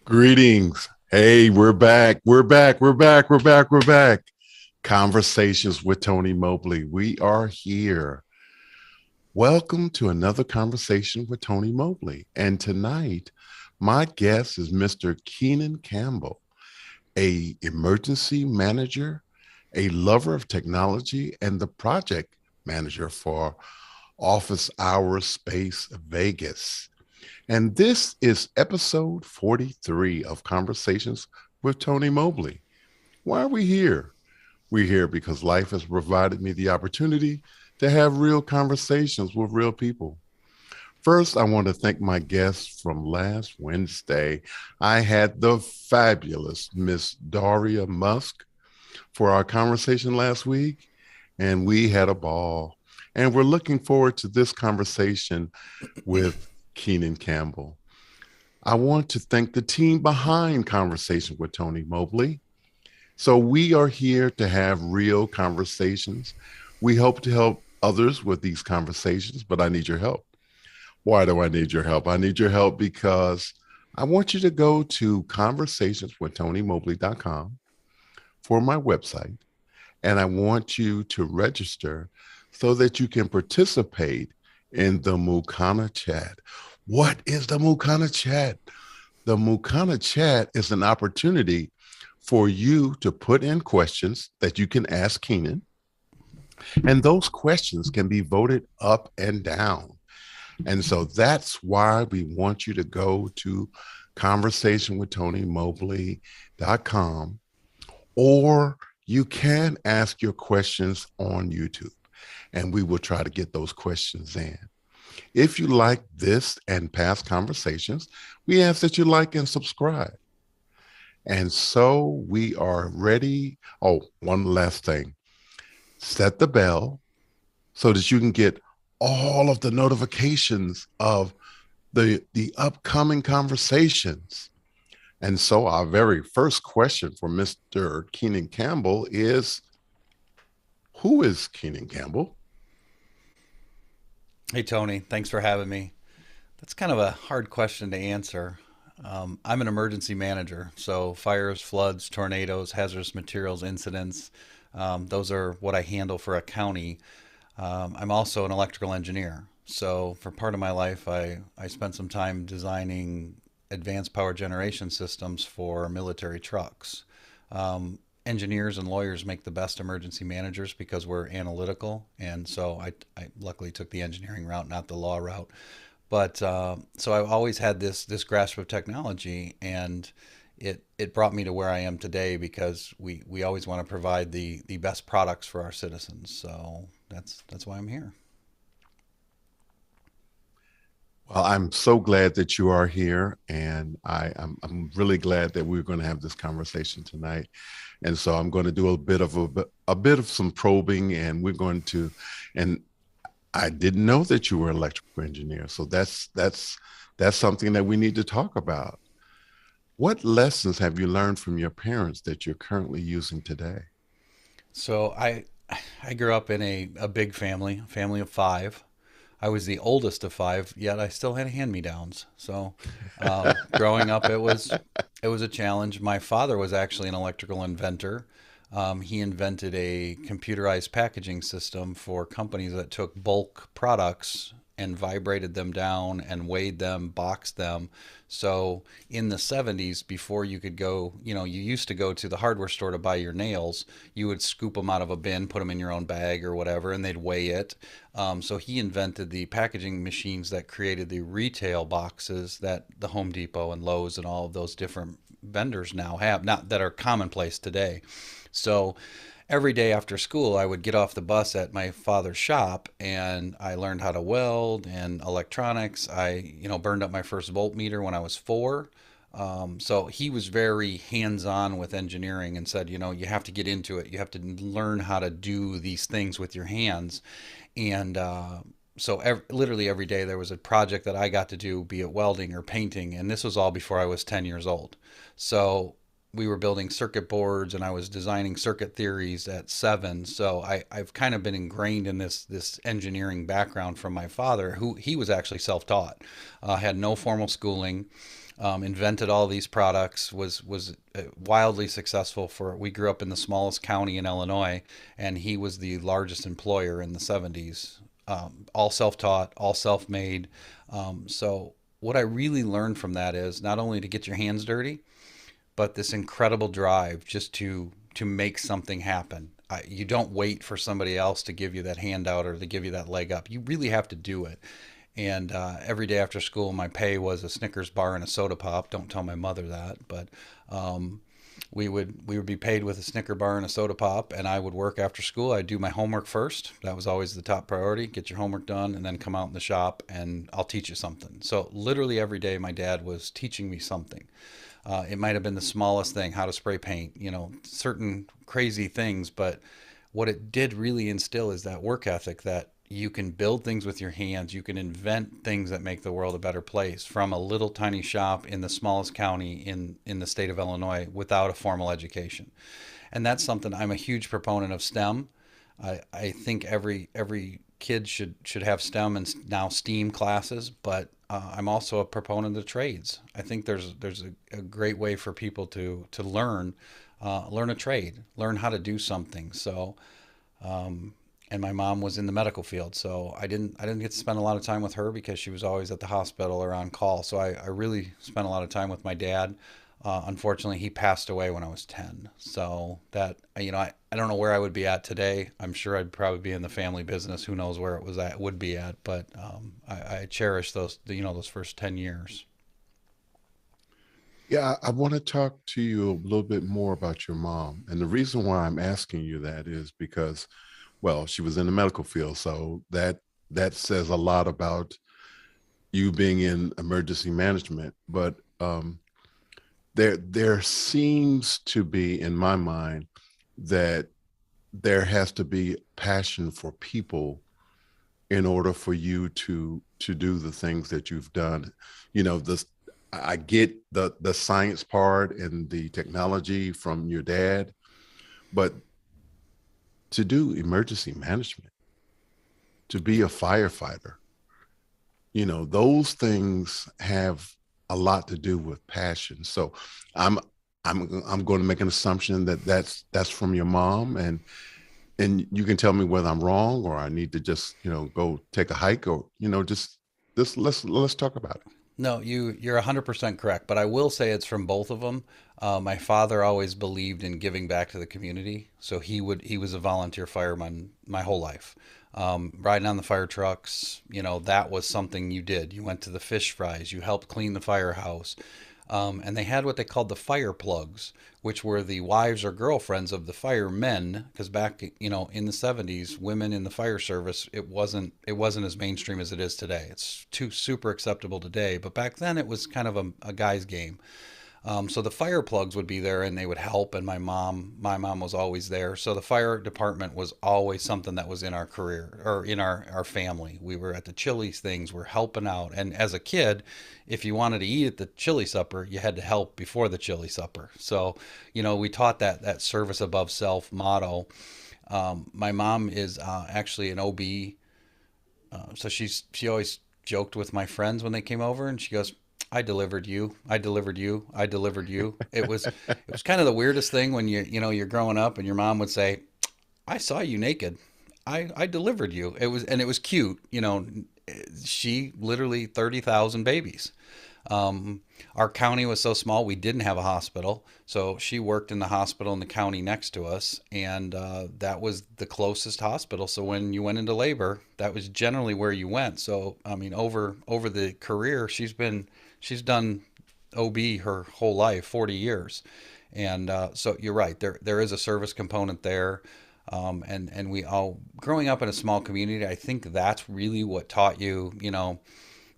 Greetings. Hey, we're back. We're back. We're back. We're back. We're back. Conversations with Tony Mobley. We are here. Welcome to another conversation with Tony Mobley. And tonight, my guest is Mr. Keenan Campbell, a emergency manager, a lover of technology, and the project manager for Office Hours Space Vegas. And this is episode 43 of Conversations with Tony Mobley. Why are we here? We're here because life has provided me the opportunity to have real conversations with real people. First, I want to thank my guests from last Wednesday. I had the fabulous Miss Daria Musk for our conversation last week, and we had a ball. And we're looking forward to this conversation with Keenan Campbell. I want to thank the team behind Conversation with Tony Mobley. So we are here to have real conversations. We hope to help others with these conversations, but I need your help. Why do I need your help? I need your help because I want you to go to conversationswithTonyMobley.com for my website, and I want you to register so that you can participate in the Mukana chat. What is the Mukana chat? The Mukana chat is an opportunity for you to put in questions that you can ask Keenan, and those questions can be voted up and down. And so that's why we want you to go to conversationwithTonyMobley.com, or you can ask your questions on YouTube, and we will try to get those questions in. If you like this and past conversations, we ask that you like and subscribe. And so we are ready. Oh, one last thing. Set the bell so that you can get all of the notifications of the upcoming conversations. And so our very first question for Mr. Keenan Campbell is, who is Keenan Campbell? Hey, Tony, thanks for having me. That's kind of a hard question to answer. I'm an emergency manager, so fires, floods, tornadoes, hazardous materials incidents, those are what I handle for a county. I'm also an electrical engineer. So for part of my life, I spent some time designing advanced power generation systems for military trucks. Engineers and lawyers make the best emergency managers because we're analytical. And so I luckily took the engineering route, not the law route. But so I've always had this grasp of technology, and it brought me to where I am today because we always want to provide the best products for our citizens. So that's why I'm here. Well, I'm so glad that you are here, and I'm really glad that we're going to have this conversation tonight. And so I'm going to do a bit of some probing, and we're going to, and I didn't know that you were an electrical engineer, so that's something that we need to talk about. What lessons have you learned from your parents that you're currently using today? So I grew up in a big family of five. I was the oldest of five, yet I still had hand-me-downs. So growing up, it was a challenge. My father was actually an electrical inventor. He invented a computerized packaging system for companies that took bulk products and vibrated them down and weighed them, boxed them. So in the 70s, before you could go, you used to go to the hardware store to buy your nails. You would scoop them out of a bin, put them in your own bag or whatever, and they'd weigh it. So he invented the packaging machines that created the retail boxes that the Home Depot and Lowe's and all of those different vendors now have, not that are commonplace today. So every day after school, I would get off the bus at my father's shop and I learned how to weld and electronics. I burned up my first voltmeter when I was 4. So he was very hands-on with engineering and said, you have to get into it. You have to learn how to do these things with your hands. And so literally every day there was a project that I got to do, be it welding or painting. And this was all before I was 10 years old. So we were building circuit boards and I was designing circuit theories at 7. So I've kind of been ingrained in this engineering background from my father, who he was actually self-taught, had no formal schooling, invented all these products, was wildly successful. We grew up in the smallest county in Illinois, and he was the largest employer in the 70s. All self-taught, all self-made. So what I really learned from that is not only to get your hands dirty, but this incredible drive just to make something happen. You don't wait for somebody else to give you that handout or to give you that leg up. You really have to do it. And every day after school, my pay was a Snickers bar and a soda pop. Don't tell my mother that, but we would be paid with a Snicker bar and a soda pop, and I would work after school. I'd do my homework first. That was always the top priority. Get your homework done, and then come out in the shop, and I'll teach you something. So literally every day, my dad was teaching me something. It might have been the smallest thing, how to spray paint, certain crazy things. But what it did really instill is that work ethic that you can build things with your hands. You can invent things that make the world a better place from a little tiny shop in the smallest county in the state of Illinois without a formal education. And that's something I'm a huge proponent of STEM. I think every kid should have STEM and now STEAM classes, but I'm also a proponent of trades. I think there's a great way for people to learn a trade, learn how to do something. So, and my mom was in the medical field, so I didn't get to spend a lot of time with her because she was always at the hospital or on call. So I really spent a lot of time with my dad. Unfortunately, he passed away when I was 10. So that, I don't know where I would be at today. I'm sure I'd probably be in the family business. Who knows where it would be at. But I cherish those first 10 years. Yeah, I want to talk to you a little bit more about your mom. And the reason why I'm asking you that is because, well, she was in the medical field, so that says a lot about you being in emergency management. But there seems to be, in my mind, that there has to be passion for people in order for you to do the things that you've done. This, I get the science part and the technology from your dad, but to do emergency management, to be a firefighter, those things have a lot to do with passion. So I'm I'm going to make an assumption that that's from your mom, and you can tell me whether I'm wrong or I need to just go take a hike, or just let's talk about it. No, you're 100% correct, but I will say it's from both of them. My father always believed in giving back to the community, so he was a volunteer fireman my whole life. Riding on the fire trucks, that was something you did. You went to the fish fries, you helped clean the firehouse. And they had what they called the fire plugs, which were the wives or girlfriends of the firemen. Because back, in the 70s, women in the fire service, it wasn't as mainstream as it is today. It's too super acceptable today, but back then it was kind of a guy's game. So the fire plugs would be there and they would help, and my mom was always there. So the fire department was always something that was in our career or in our family. We were at the Chili's things, we're helping out. And as a kid, if you wanted to eat at the chili supper, you had to help before the chili supper. So, we taught that service above self motto. My mom is actually an OB. So she always joked with my friends when they came over, and she goes, I delivered you. I delivered you. I delivered you. It was kind of the weirdest thing when you're growing up and your mom would say, I saw you naked. I delivered you. It was cute. she literally 30,000 babies. Um, our county was so small, we didn't have a hospital. So she worked in the hospital in the county next to us, and that was the closest hospital. So when you went into labor, that was generally where you went. So I mean, over the career, she's done OB her whole life, 40 years, and so you're right. There is a service component there. And we all growing up in a small community, I think that's really what taught you,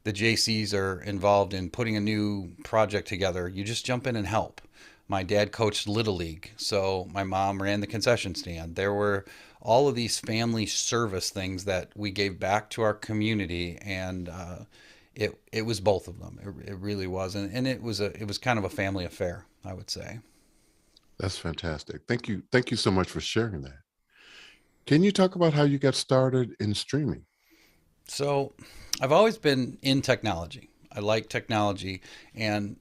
the JCs are involved in putting a new project together. You just jump in and help. My dad coached Little League, so my mom ran the concession stand. There were all of these family service things that we gave back to our community, and it was both of them. It really was, and it was kind of a family affair, I would say. That's fantastic. Thank you so much for sharing that. Can you talk about how you got started in streaming? So I've always been in technology. I like technology, and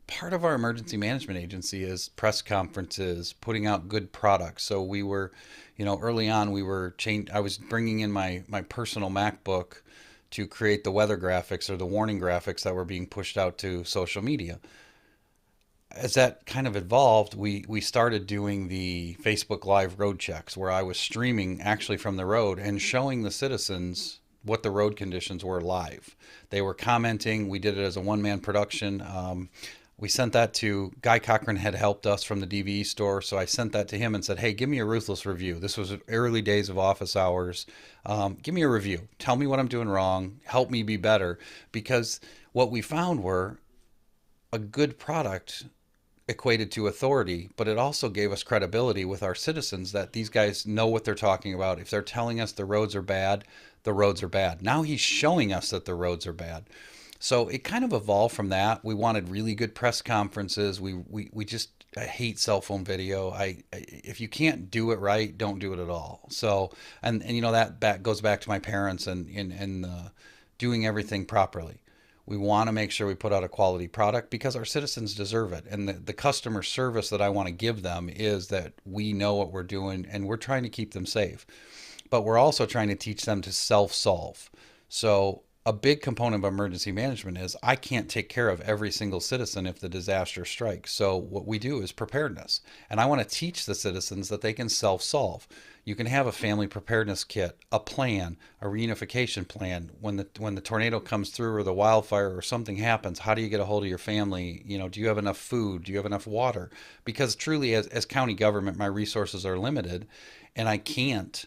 part of our emergency management agency is press conferences, putting out good products. So we were, early on we were I was bringing in my personal MacBook to create the weather graphics or the warning graphics that were being pushed out to social media. As that kind of evolved, we started doing the Facebook Live road checks where I was streaming actually from the road and showing the citizens what the road conditions were live. They were commenting. We did it as a one-man production. We sent that to Guy Cochran had helped us from the DVE store, so I sent that to him and said, "Hey, give me a ruthless review." This was early days of office hours. Give me a review. Tell me what I'm doing wrong. Help me be better. Because what we found were a good product equated to authority, but it also gave us credibility with our citizens that these guys know what they're talking about. If they're telling us the roads are bad, the roads are bad. Now he's showing us that the roads are bad. So it kind of evolved from that. We wanted really good press conferences. We just I hate cell phone video. If you can't do it right, don't do it at all. So and that goes back to my parents and doing everything properly. We want to make sure we put out a quality product because our citizens deserve it. And the customer service that I want to give them is that we know what we're doing and we're trying to keep them safe. But we're also trying to teach them to self solve. So, a big component of emergency management is I can't take care of every single citizen if the disaster strikes. So, what we do is preparedness. And I want to teach the citizens that they can self solve. You can have a family preparedness kit, a plan, a reunification plan. When the tornado comes through or the wildfire or something happens, how do you get a hold of your family? Do you have enough food? Do you have enough water? Because truly, as county government, my resources are limited, and I can't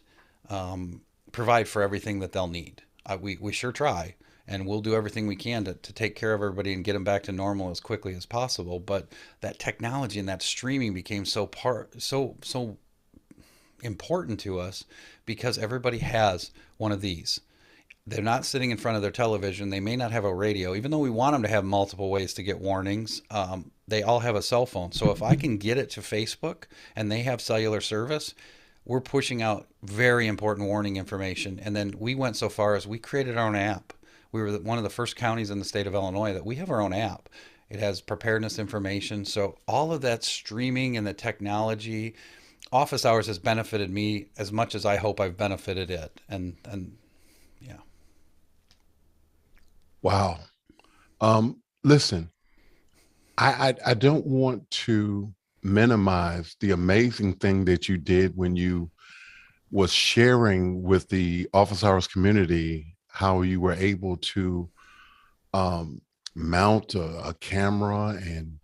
provide for everything that they'll need. We sure try, and we'll do everything we can to take care of everybody and get them back to normal as quickly as possible. But that technology and that streaming became so important to us because everybody has one of these. They're not sitting in front of their television. They may not have a radio, even though we want them to have multiple ways to get warnings. They all have a cell phone. So if I can get it to Facebook and they have cellular service, we're pushing out very important warning information. And then we went so far as we created our own app. We were one of the first counties in the state of Illinois that we have our own app. It has preparedness information. So all of that streaming and the technology, office hours has benefited me as much as I hope I've benefited it. And yeah. Wow. Listen, I don't want to minimize the amazing thing that you did when you was sharing with the office hours community how you were able to um, mount a camera and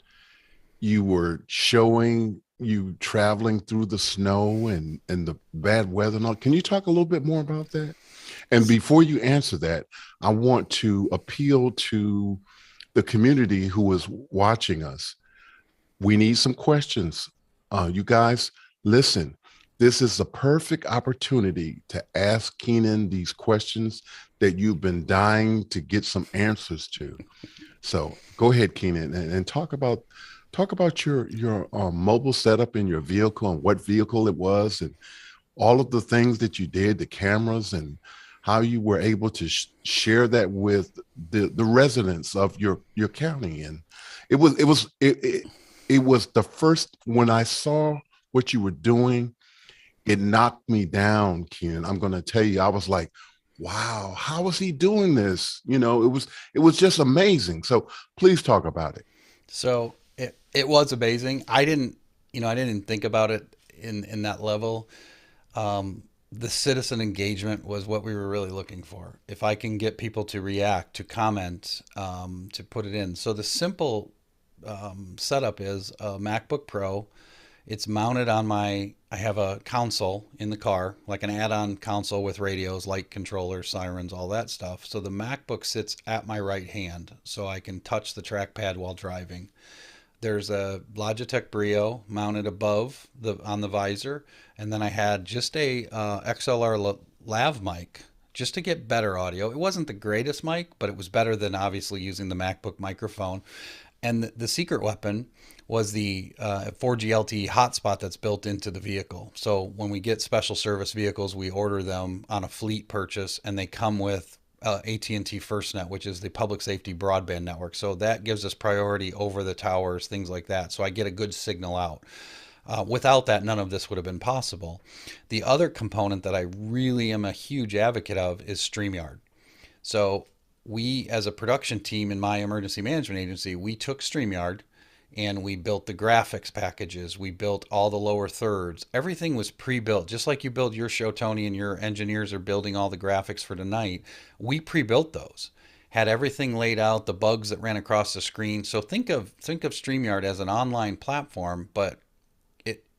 you were showing you traveling through the snow and the bad weather and all. Can you talk a little bit more about that? And before you answer that, I want to appeal to the community who is watching us. We need some questions. You guys, listen, this is the perfect opportunity to ask Keenan these questions that you've been dying to get some answers to. So go ahead, Keenan, and talk about your mobile setup in your vehicle and what vehicle it was, and all of the things that you did, the cameras, and how you were able to share that with the residents of your county. And it was the first when I saw what you were doing, it knocked me down, Ken. I'm going to tell you, I was like, Wow, how was he doing this? It was just amazing. So please talk about it. So it was amazing. I didn't think about it in that level. The citizen engagement was what we were really looking for. If I can get people to react, to comment, to put it in. So the simple setup is a MacBook Pro. It's mounted on I have a console in the car, like an add-on console with radios, light controllers, sirens, all that stuff. So the MacBook sits at my right hand, so I can touch the trackpad while driving. There's a Logitech Brio mounted above on the visor, and then I had just a XLR lav mic just to get better audio. It wasn't the greatest mic, but it was better than obviously using the MacBook microphone. And the secret weapon was the 4G LTE hotspot that's built into the vehicle. So when we get special service vehicles, we order them on a fleet purchase, and they come with AT&T FirstNet, which is the public safety broadband network. So that gives us priority over the towers, things like that. So I get a good signal out. Without that, none of this would have been possible. The other component that I really am a huge advocate of is StreamYard. So we, as a production team in my emergency management agency, we took StreamYard and we built the graphics packages. We built all the lower thirds. Everything was pre-built, just like you build your show, Tony, and your engineers are building all the graphics for tonight. We pre-built those, had everything laid out, the bugs that ran across the screen. So think of StreamYard as an online platform, but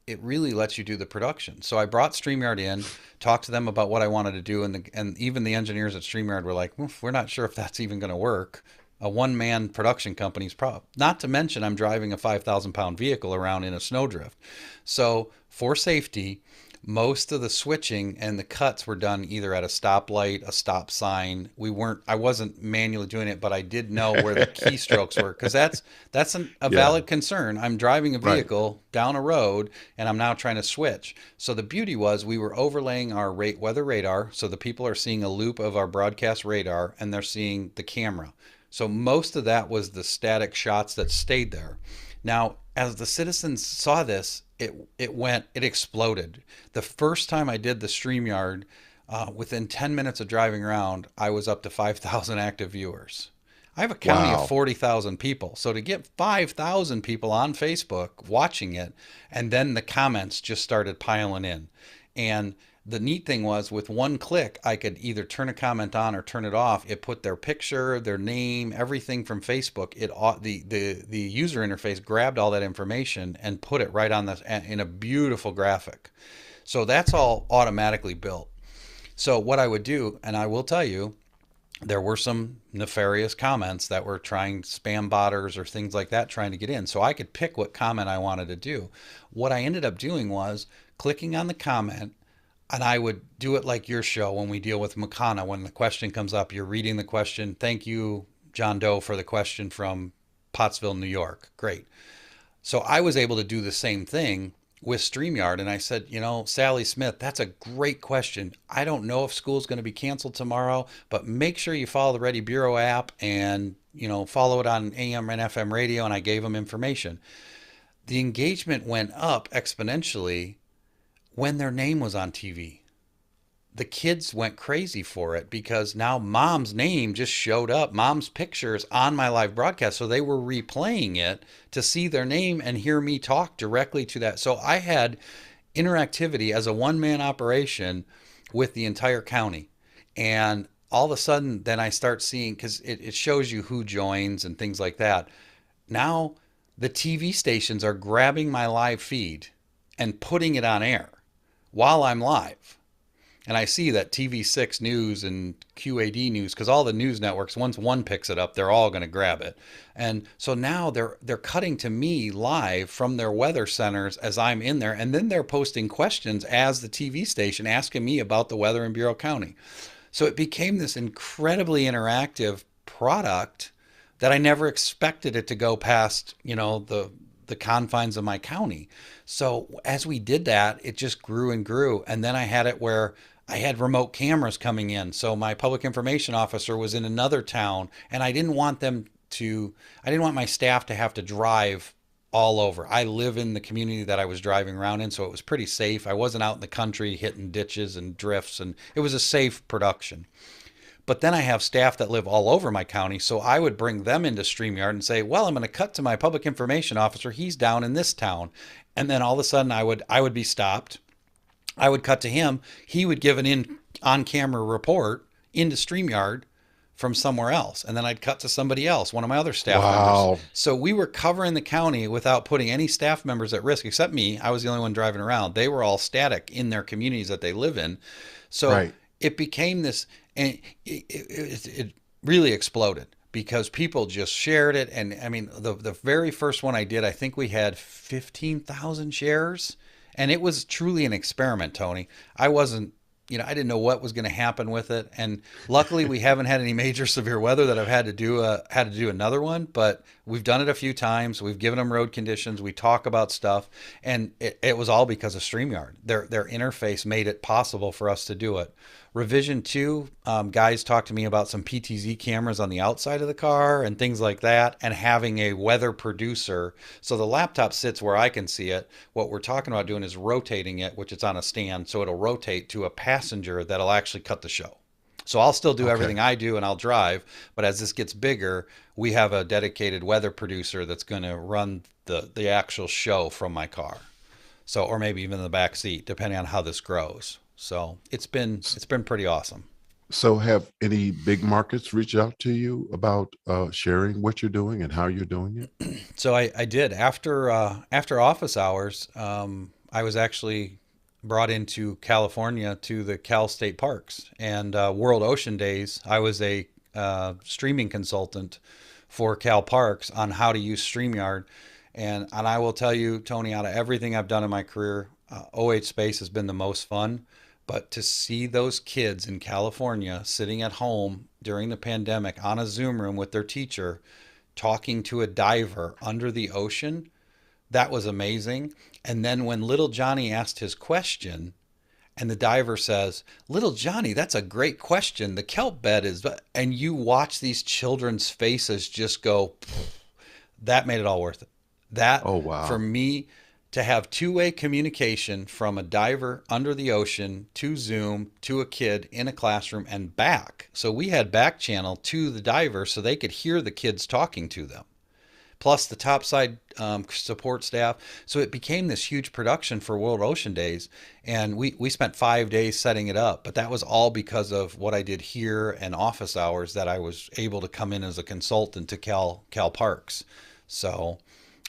it really lets you do the production. So I brought StreamYard in, talked to them about what I wanted to do, and even the engineers at StreamYard were like, we're not sure if that's even going to work. A one-man production company's problem. Not to mention, I'm driving a 5,000-pound vehicle around in a snowdrift. So for safety, most of the switching and the cuts were done either at a stoplight, a stop sign. I wasn't manually doing it, but I did know where the keystrokes were, because that's a Yeah, valid concern. I'm driving a right. vehicle down a road and I'm now trying to switch. So the beauty was we were overlaying our weather radar, so the people are seeing a loop of our broadcast radar and they're seeing the camera. So most of that was the static shots that stayed there. Now, as the citizens saw this, it exploded. The first time I did the StreamYard, within 10 minutes of driving around, I was up to 5,000 active viewers. I have a county of Wow. 40,000 people. So to get 5,000 people on Facebook watching it, and then the comments just started piling in. And the neat thing was, with one click, I could either turn a comment on or turn it off. It put their picture, their name, everything from Facebook. The user interface grabbed all that information and put it right on in a beautiful graphic. So that's all automatically built. So what I would do, and I will tell you, there were some nefarious comments that were trying spam botters or things like that trying to get in. So I could pick what comment I wanted to do. What I ended up doing was clicking on the comment, and I would do it like your show when we deal with Mukana. When the question comes up, you're reading the question. Thank you, John Doe, for the question from Pottsville, New York. Great. So I was able to do the same thing with StreamYard. And I said, Sally Smith, that's a great question. I don't know if school's going to be canceled tomorrow, but make sure you follow the Ready Bureau app and, follow it on AM and FM radio. And I gave them information. The engagement went up exponentially when their name was on TV. The kids went crazy for it because now mom's name just showed up. Mom's pictures on my live broadcast. So they were replaying it to see their name and hear me talk directly to that. So I had interactivity as a one-man operation with the entire county. And all of a sudden, then I start seeing, because it shows you who joins and things like that. Now the TV stations are grabbing my live feed and putting it on air while I'm live. And I see that TV6 News and QAD News, because all the news networks, once one picks it up, they're all going to grab it. And so now they're cutting to me live from their weather centers as I'm in there, and then they're posting questions as the TV station asking me about the weather in Bureau County. So it became this incredibly interactive product that I never expected it to go past, the confines of my county. So as we did that, it just grew and grew. And then I had it where I had remote cameras coming in. So my public information officer was in another town, and I didn't want my staff to have to drive all over. I live in the community that I was driving around in, so it was pretty safe. I wasn't out in the country hitting ditches and drifts, and it was a safe production. But then I have staff that live all over my county, so I would bring them into StreamYard and say, "Well, I'm going to cut to my public information officer. He's down in this town." And then all of a sudden I would be stopped. I would cut to him. He would give an in on camera report into StreamYard from somewhere else. And then I'd cut to somebody else, one of my other staff members. Wow. So we were covering the county without putting any staff members at risk, except me. I was the only one driving around. They were all static in their communities that they live in. So Right. it became this, and it really exploded because people just shared it. And I mean, the very first one I did, I think we had 15,000 shares. And it was truly an experiment, Tony. I wasn't, I didn't know what was going to happen with it. And luckily, we haven't had any major severe weather that I've had to do another one. But we've done it a few times. We've given them road conditions. We talk about stuff, and it was all because of StreamYard. Their interface made it possible for us to do it. Revision 2, guys talked to me about some PTZ cameras on the outside of the car and things like that, and having a weather producer. So the laptop sits where I can see it. What we're talking about doing is rotating it, which it's on a stand, so it'll rotate to a passenger that'll actually cut the show. So I'll still do Okay. everything I do and I'll drive, but as this gets bigger, we have a dedicated weather producer that's going to run the actual show from my car. So, or maybe even in the back seat, depending on how this grows. So it's been pretty awesome. So, have any big markets reached out to you about sharing what you're doing and how you're doing it? So I did after office hours. I was actually brought into California to the Cal State Parks and World Ocean Days. I was a streaming consultant for Cal Parks on how to use StreamYard, and I will tell you, Tony, out of everything I've done in my career, OH Space has been the most fun. But to see those kids in California sitting at home during the pandemic on a Zoom room with their teacher, talking to a diver under the ocean, that was amazing. And then when little Johnny asked his question, and the diver says, "Little Johnny, that's a great question. The kelp bed is," and you watch these children's faces just go, that made it all worth it. That, Oh, for wow. me, to have two-way communication from a diver under the ocean to Zoom to a kid in a classroom and back. So we had back channel to the diver so they could hear the kids talking to them, plus the topside support staff. So it became this huge production for World Ocean Days. And we spent 5 days setting it up. But that was all because of what I did here and office hours that I was able to come in as a consultant to Cal Parks. So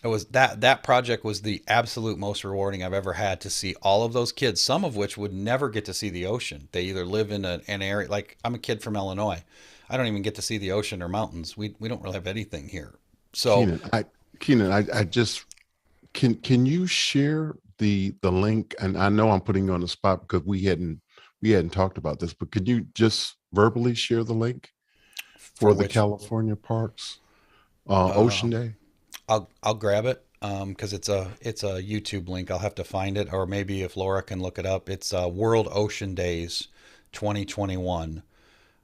it was that project was the absolute most rewarding I've ever had, to see all of those kids, some of which would never get to see the ocean. They either live in an area, like I'm a kid from Illinois. I don't even get to see the ocean or mountains. We don't really have anything here. So Keenan, I just can you share the link? And I know I'm putting you on the spot because we hadn't talked about this, but could you just verbally share the link for for the which California Parks uh, Ocean Day? I'll grab it because it's a YouTube link. I'll have to find it, or maybe if Laura can look it up. It's World Ocean Days 2021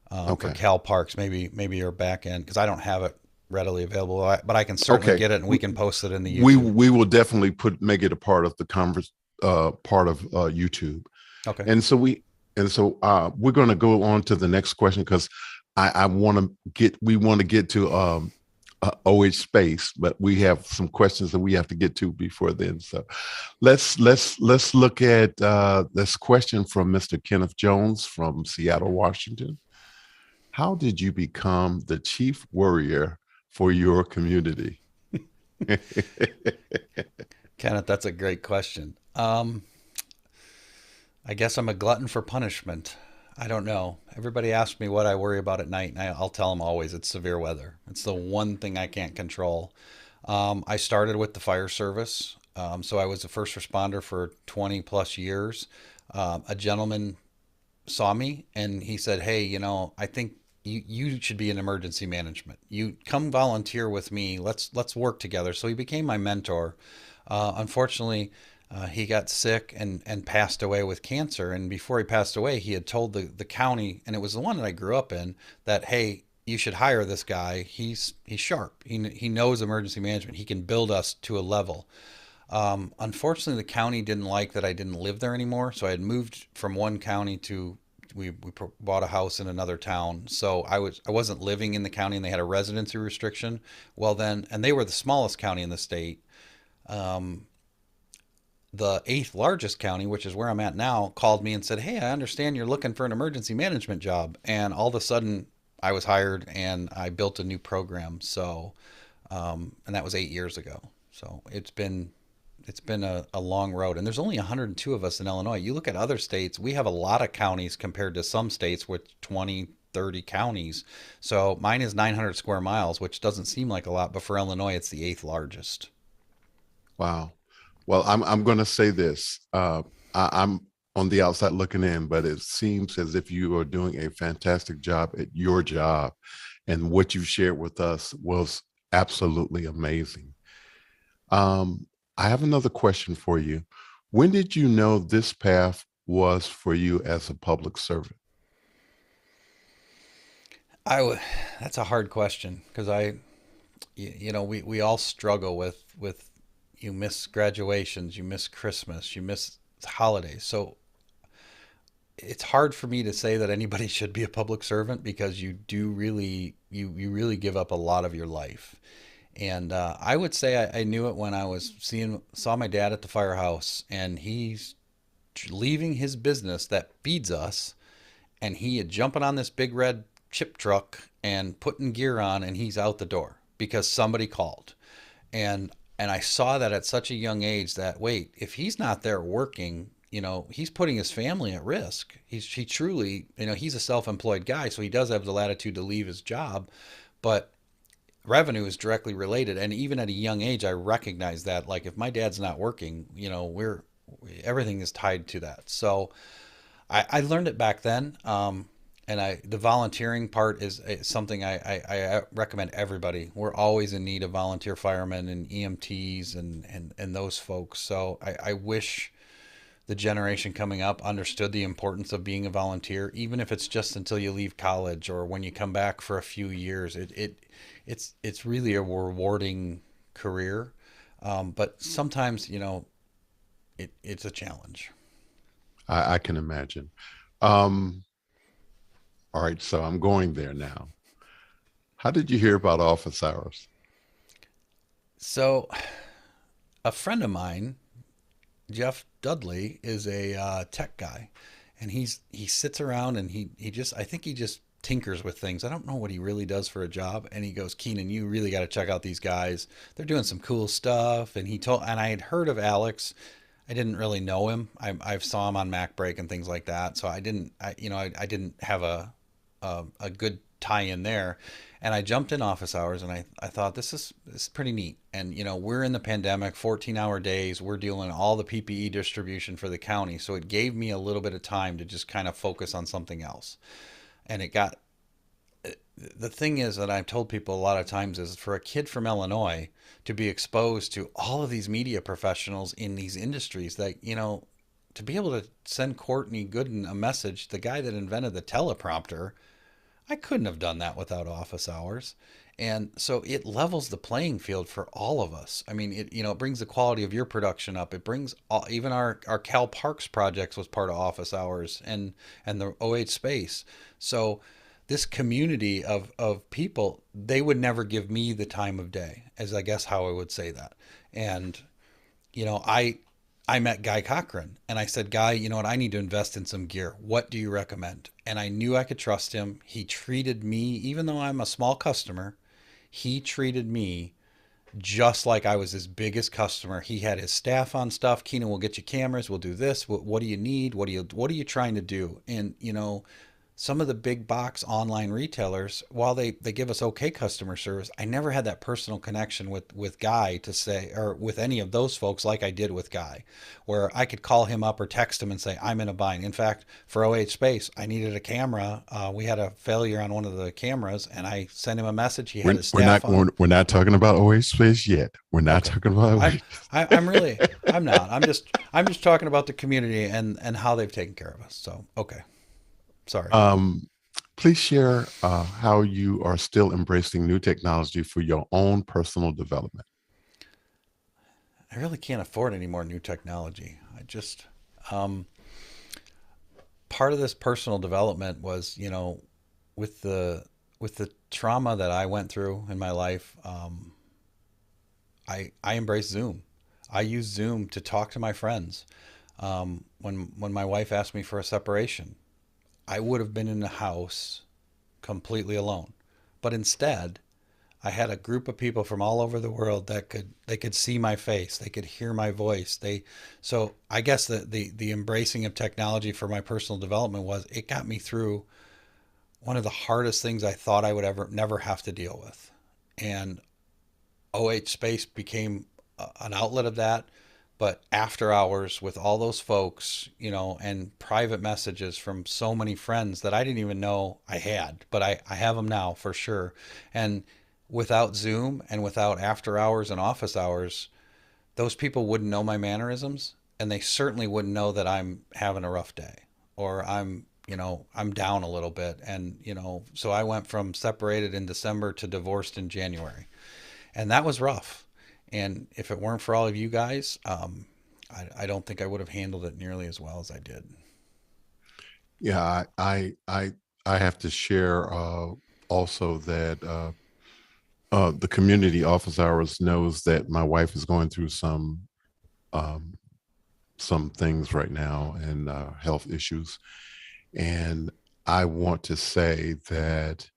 for Okay. Cal Parks. Maybe your back end, because I don't have it readily available, but I can certainly Okay. get it and we can post it in the We YouTube. we will definitely make it a part of the converse part of YouTube. Okay. And so we're going to go on to the next question because I want to get we want to get to OH space, but we have some questions that we have to get to before then. So let's look at this question from Mr. Kenneth Jones from Seattle, Washington. How did you become the chief worrier for your community? Kenneth, that's a great question. I guess I'm a glutton for punishment. I don't know. Everybody asks me what I worry about at night, and I'll tell them always it's severe weather. It's the one thing I can't control. I started with the fire service, so I was a first responder for 20 plus years. A gentleman saw me and he said, "Hey, I think you should be in emergency management. You come volunteer with me. Let's work together." So he became my mentor. Unfortunately, he got sick and passed away with cancer. And before he passed away, he had told the county, and it was the one that I grew up in, that, "Hey, you should hire this guy. He's sharp. He knows emergency management. He can build us to a level. Unfortunately, the county didn't like that I didn't live there anymore. So I had moved from one county to we bought a house in another town. So I wasn't living in the county, and they had a residency restriction. Well then, and they were the smallest county in the state. Um, the eighth largest county, which is where I'm at now, called me and said, "Hey, I understand you're looking for an emergency management job." And all of a sudden, I was hired, and I built a new program. So, and that was 8 years ago. So it's been a long road, and there's only 102 of us in Illinois. You look at other states, we have a lot of counties compared to some states with 20, 30 counties. So mine is 900 square miles, which doesn't seem like a lot, but for Illinois, it's the eighth largest. Wow. Well, I'm going to say this. I'm on the outside looking in, but it seems as if you are doing a fantastic job at your job, and what you shared with us was absolutely amazing. Um, I have another question for you. When did you know this path was for you as a public servant? I w- that's a hard question because we all struggle with you miss graduations, you miss Christmas, you miss holidays. So it's hard for me to say that anybody should be a public servant because you do really you really give up a lot of your life. And I would say I knew it when I was saw my dad at the firehouse, and he's leaving his business that feeds us, and he had jumping on this big red chip truck and putting gear on, and he's out the door because somebody called. And I saw that at such a young age that, wait, if he's not there working, he's putting his family at risk. He truly, he's a self-employed guy, so he does have the latitude to leave his job, but revenue is directly related. And even at a young age, I recognize that, like, if my dad's not working, everything is tied to that. So I learned it back then. And the volunteering part is something I recommend everybody. We're always in need of volunteer firemen and EMTs and those folks. So I wish the generation coming up understood the importance of being a volunteer, even if it's just until you leave college or when you come back for a few years. It's really a rewarding career, but sometimes it's a challenge. I can imagine. Um, all right, so I'm going there now. How did you hear about office hours? So a friend of mine, Jeff Dudley, is a tech guy, and he sits around and he just I think he just tinkers with things. I don't know what he really does for a job. And he goes, "Keenan, you really got to check out these guys. They're doing some cool stuff." And I had heard of Alex. I didn't really know him. I saw him on Mac Break and things like that. So I didn't have a good tie in there. And I jumped in office hours, and I thought this is pretty neat. And we're in the pandemic, 14-hour days. We're doing all the PPE distribution for the county. So it gave me a little bit of time to just kind of focus on something else. And the thing is that I've told people a lot of times is for a kid from Illinois to be exposed to all of these media professionals in these industries that, to be able to send Courtney Gooden a message, the guy that invented the teleprompter, I couldn't have done that without office hours. And so it levels the playing field for all of us. I mean, it brings the quality of your production up. It brings even our Cal Parks projects was part of office hours and the OH space. So this community of people, they would never give me the time of day, as I guess how I would say that. And I met Guy Cochran, and I said, "Guy, you know what? I need to invest in some gear. What do you recommend?" And I knew I could trust him. He treated me, even though I'm a small customer, he treated me just like I was his biggest customer. He had his staff on stuff. "Keenan, we'll get you cameras. We'll do this. What do you need? What are you trying to do?" And some of the big box online retailers, while they give us okay customer service, I never had that personal connection with Guy to say, or with any of those folks like I did with Guy, where I could call him up or text him and say, "I'm in a bind." In fact, for OH Space, I needed a camera. We had a failure on one of the cameras, and I sent him a message. He had his staff on. We're not talking about OH space yet. We're not Okay. talking about I'm OH. I'm really I'm not. I'm just talking about the community and how they've taken care of us. So, okay. Sorry. Please share how you are still embracing new technology for your own personal development. I really can't afford any more new technology. I just um, part of this personal development was, with the trauma that I went through in my life. I embrace Zoom. I use Zoom to talk to my friends. When my wife asked me for a separation, I would have been in the house completely alone. But instead, I had a group of people from all over the world that could see my face, they could hear my voice. So I guess the embracing of technology for my personal development was it got me through one of the hardest things I thought I would ever never have to deal with. And OH Space became an outlet of that. But after hours with all those folks, and private messages from so many friends that I didn't even know I had, but I have them now for sure. And without Zoom and without after hours and office hours, those people wouldn't know my mannerisms, and they certainly wouldn't know that I'm having a rough day or I'm down a little bit. And, so I went from separated in December to divorced in January, and that was rough. And if it weren't for all of you guys, I don't think I would have handled it nearly as well as I did. Yeah, I have to share also that the community office hours knows that my wife is going through um, some things right now and health issues, and I want to say that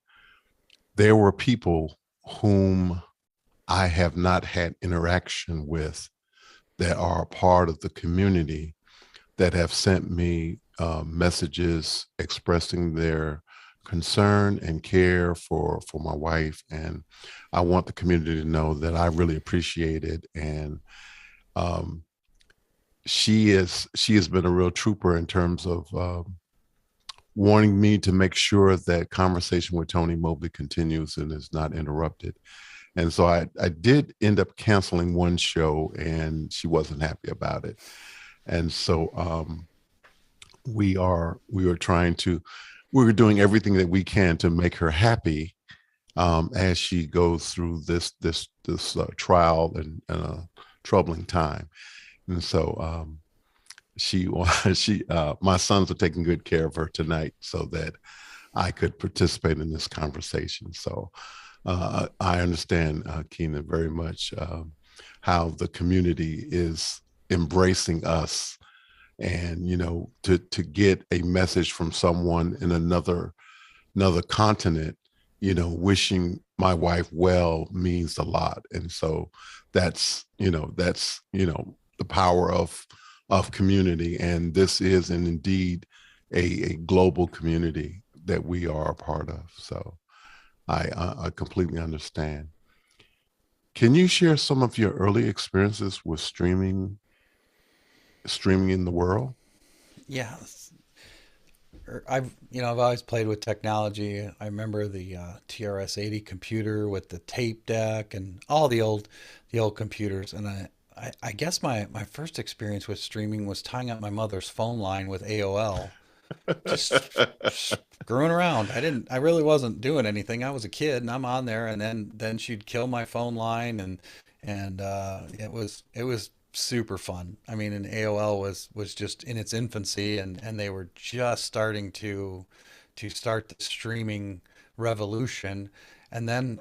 there were people whom I have not had interaction with that are a part of the community that have sent me messages expressing their concern and care for my wife, and I want the community to know that I really appreciate it. And um, she has been a real trooper in terms of wanting me to make sure that conversation with Tony Mobley continues and is not interrupted. And so I did end up canceling one show, and she wasn't happy about it. And so we are trying to we're doing everything that we can to make her happy as she goes through this trial and troubling time. And so she she my sons are taking good care of her tonight so that I could participate in this conversation. So I understand, Keenan, very much how the community is embracing us, and to get a message from someone in another continent, wishing my wife well means a lot. And so that's the power of community, and this is and indeed a global community that we are a part of. So I completely understand. Can you share some of your early experiences with streaming in the world? Yeah, I've always played with technology. I remember the TRS-80 computer with the tape deck and all the old computers. And I guess my first experience with streaming was tying up my mother's phone line with AOL, just screwing around. I really wasn't doing anything. I was a kid and I'm on there, and then she'd kill my phone line, and it was super fun. I mean, and AOL was just in its infancy, and they were just starting to start the streaming revolution. And then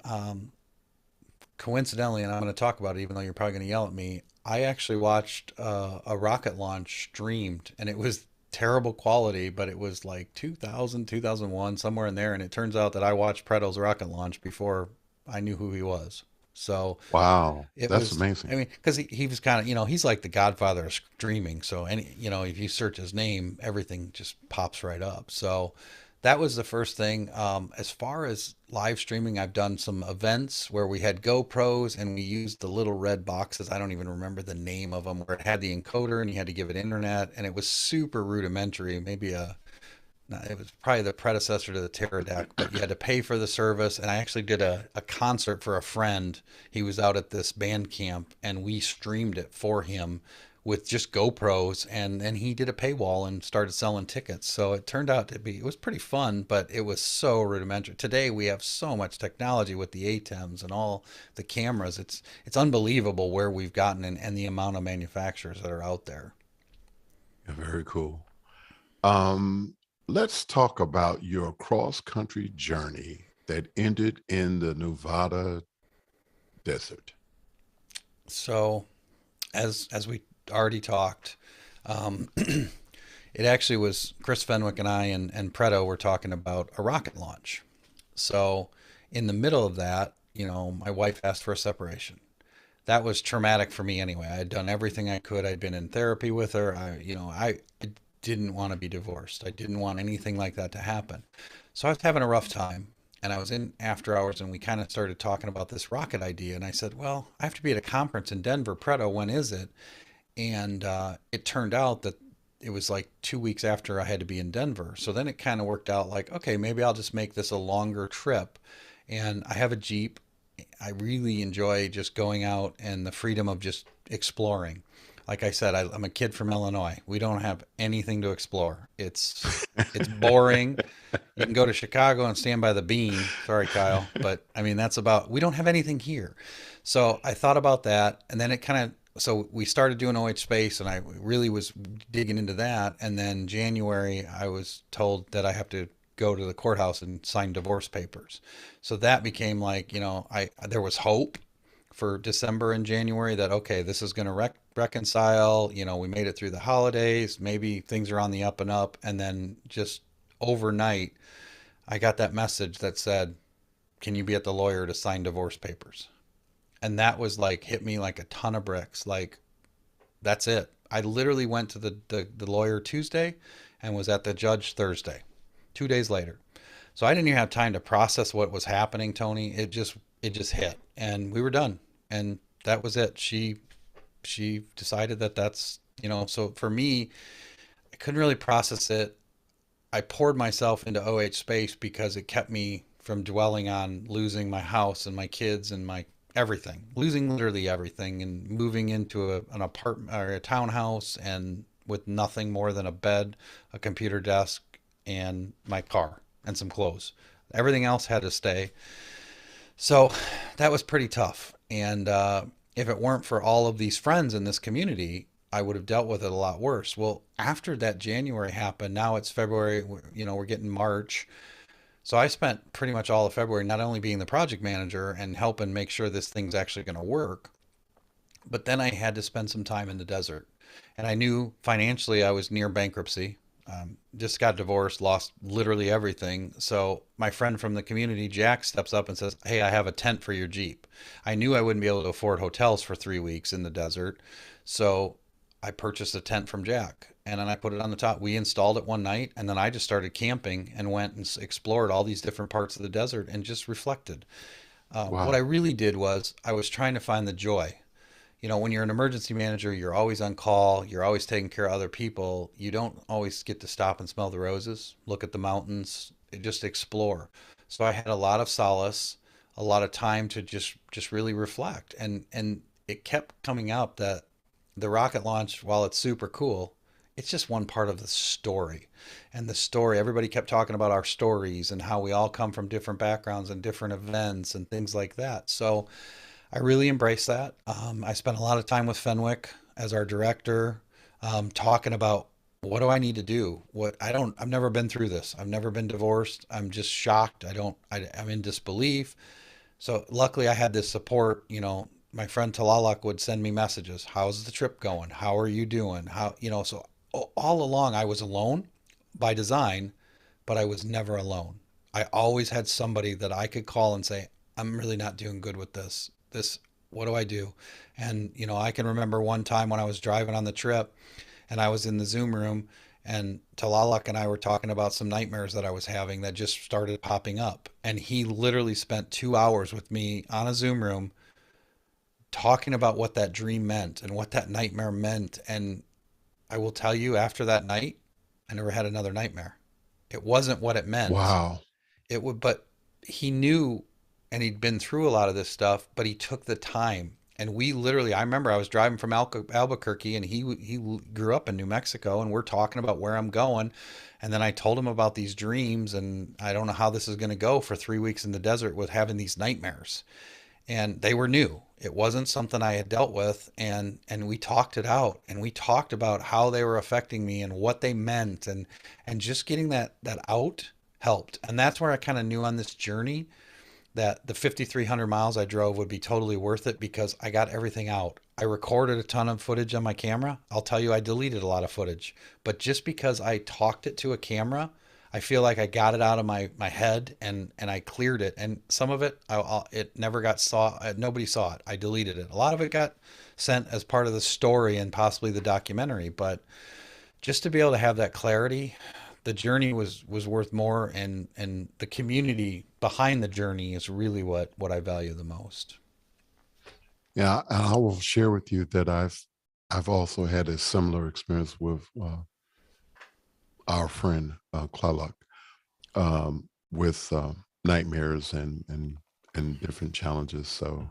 coincidentally, and I'm going to talk about it even though you're probably going to yell at me, I actually watched a rocket launch streamed, and it was terrible quality, but it was like 2000, 2001, somewhere in there. And it turns out that I watched Preto's rocket launch before I knew who he was. So Wow, it that's was, I amazing. mean, because he was kind of, he's like the godfather of streaming. So if you search his name, everything just pops right up. So that was the first thing. As far as live streaming, I've done some events where we had GoPros and we used the little red boxes. I don't even remember the name of them, where it had the encoder and you had to give it internet, and it was super rudimentary. Maybe no, it was probably the predecessor to the Terra deck, but you had to pay for the service. And I actually did a concert for a friend. He was out at this band camp, and we streamed it for him with just GoPros, and then he did a paywall and started selling tickets. So it turned out to be, it was pretty fun, but it was so rudimentary. Today we have so much technology with the ATEMs and all the cameras. It's unbelievable where we've gotten, and the amount of manufacturers that are out there. Yeah, very cool. Um, let's talk about your cross country journey that ended in the Nevada desert. So as we already talked, it actually was Chris Fenwick and I and Preto were talking about a rocket launch. So in the middle of that, my wife asked for a separation. That was traumatic for me anyway. I had done everything I could. I'd been in therapy with her. I didn't want to be divorced. I didn't want anything like that to happen. So I was having a rough time, and I was in after hours, and we kind of started talking about this rocket idea. And I said, well, I have to be at a conference in Denver. Preto, when is it? And it turned out that it was like 2 weeks after I had to be in Denver. So then it kind of worked out like, okay, maybe I'll just make this a longer trip. And I have a Jeep. I really enjoy just going out and the freedom of just exploring. Like I said, I'm a kid from Illinois. We don't have anything to explore. It's boring. You can go to Chicago and stand by the bean. Sorry, Kyle, but I mean that's about. We don't have anything here. So I thought about that, and then it kind of. So we started doing OH Space, and I really was digging into that. And then January, I was told that I have to go to the courthouse and sign divorce papers. So that became like, I there was hope for December and January that okay, this is going to reconcile. We made it through the holidays. Maybe things are on the up and up. And then just overnight, I got that message that said, "Can you be at the lawyer to sign divorce papers?" And that was like hit me like a ton of bricks. Like that's it. I literally went to the lawyer Tuesday and was at the judge Thursday, 2 days later. So I didn't even have time to process what was happening, Tony. It just hit, and we were done, and that was it. She decided that that's So for me, I couldn't really process it. I poured myself into OH Space because it kept me from dwelling on losing my house and my kids and my everything, losing literally everything, and moving into an apartment or a townhouse and with nothing more than a bed, a computer desk, and my car and some clothes. Everything else had to stay. So that was pretty tough. And if it weren't for all of these friends in this community, I would have dealt with it a lot worse. Well, after that January happened, now it's February, we're getting March. So I spent pretty much all of February not only being the project manager and helping make sure this thing's actually going to work, but then I had to spend some time in the desert. And I knew financially I was near bankruptcy. Just got divorced, lost literally everything. So my friend from the community, Jack, steps up and says, "Hey, I have a tent for your Jeep." I knew I wouldn't be able to afford hotels for 3 weeks in the desert. So I purchased a tent from Jack, and then I put it on the top. We installed it one night, and then I just started camping and went and explored all these different parts of the desert and just reflected. What I Wow. really did was I was trying to find the joy. When you're an emergency manager, you're always on call, you're always taking care of other people. You don't always get to stop and smell the roses, look at the mountains, just explore. So I had a lot of solace, a lot of time to just really reflect. And it kept coming up that the rocket launch, while it's super cool, it's just one part of the story. And the story, everybody kept talking about our stories and how we all come from different backgrounds and different events and things like that. So I really embrace that. I spent a lot of time with Fenwick as our director, talking about what do I need to do? I've never been through this. I've never been divorced. I'm just shocked. I'm in disbelief. So luckily I had this support. My friend Talalak would send me messages. How's the trip going? How are you doing? So all along I was alone by design, but I was never alone. I always had somebody that I could call and say, I'm really not doing good with this. What do I do? And, I can remember one time when I was driving on the trip and I was in the Zoom room, and Talalak and I were talking about some nightmares that I was having that just started popping up. And he literally spent 2 hours with me on a Zoom room talking about what that dream meant and what that nightmare meant. And I will tell you, after that night, I never had another nightmare. It wasn't what it meant. Wow. But he knew, and he'd been through a lot of this stuff, but he took the time. And we literally, I remember I was driving from Albuquerque, and he grew up in New Mexico, and we're talking about where I'm going. And then I told him about these dreams, and I don't know how this is going to go for 3 weeks in the desert with having these nightmares. And they were new. It wasn't something I had dealt with, and we talked it out, and we talked about how they were affecting me and what they meant, and just getting that out helped. And that's where I kind of knew on this journey that the 5,300 miles I drove would be totally worth it because I got everything out. I recorded a ton of footage on my camera. I'll tell you, I deleted a lot of footage, but just because I talked it to a camera, I feel like I got it out of my head, and I cleared it. And some of it, it never got saw. Nobody saw it. I deleted it. A lot of it got sent as part of the story and possibly the documentary. But just to be able to have that clarity, the journey was worth more, and the community behind the journey is really what I value the most. Yeah, I will share with you that I've also had a similar experience with our friend Clark, with nightmares and different challenges. So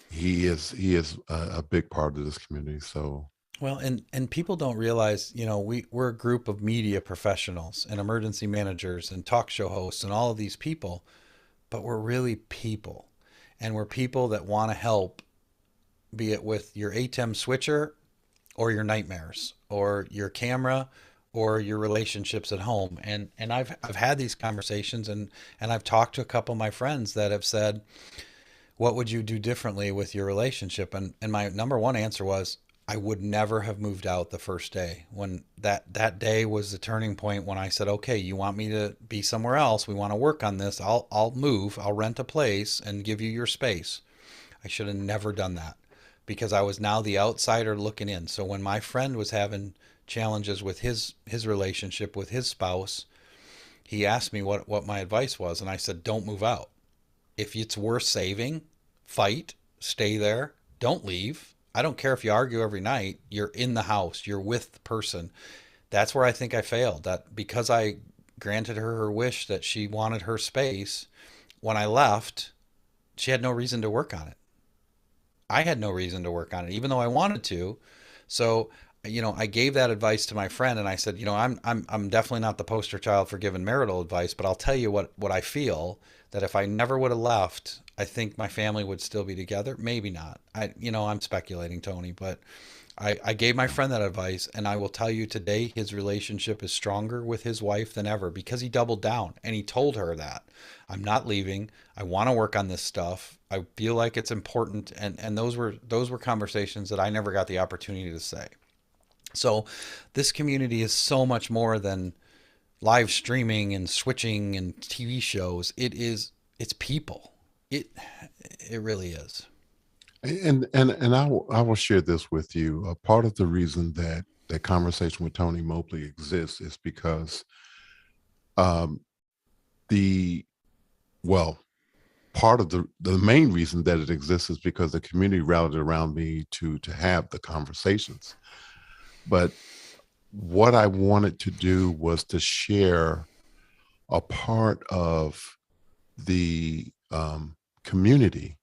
he is a big part of this community. So Well, and people don't realize, we're a group of media professionals and emergency managers and talk show hosts and all of these people, but we're really people. And we're people that want to help, be it with your ATEM switcher or your nightmares or your camera or your relationships at home. And I've had these conversations, and I've talked to a couple of my friends that have said, what would you do differently with your relationship? And my number one answer was, I would never have moved out the first day. When that day was the turning point when I said, okay, you want me to be somewhere else? We want to work on this. I'll move. I'll rent a place and give you your space. I should have never done that because I was now the outsider looking in. So when my friend was having challenges with his relationship with his spouse, he asked me what my advice was, and I said, don't move out. If it's worth saving, fight, stay there, don't leave. I don't care if you argue every night, you're in the house, you're with the person. That's where I think I failed. That because I granted her wish that she wanted her space, when I left, she had no reason to work on it. I had no reason to work on it, even though I wanted to. So, I gave that advice to my friend, and I said, I'm definitely not the poster child for giving marital advice, but I'll tell you what I feel, that if I never would have left, I think my family would still be together. Maybe not. I'm speculating, Tony, but I gave my friend that advice, and I will tell you today, his relationship is stronger with his wife than ever because he doubled down and he told her that I'm not leaving. I want to work on this stuff. I feel like it's important, and those were conversations that I never got the opportunity to say. So, this community is so much more than live streaming and switching and TV shows. It's people. It it really is. and I will share this with you. Part of the reason that that conversation with Tony Mobley exists is because um, the well, part of the main reason that it exists is because the community rallied around me to have the conversations. But what I wanted to do was to share a part of the community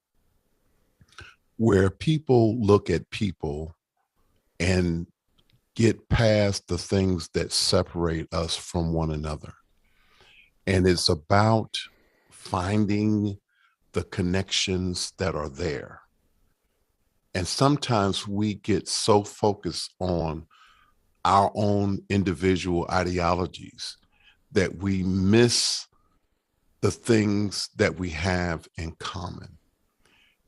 where people look at people and get past the things that separate us from one another. And it's about finding the connections that are there. And sometimes we get so focused on our own individual ideologies that we miss the things that we have in common.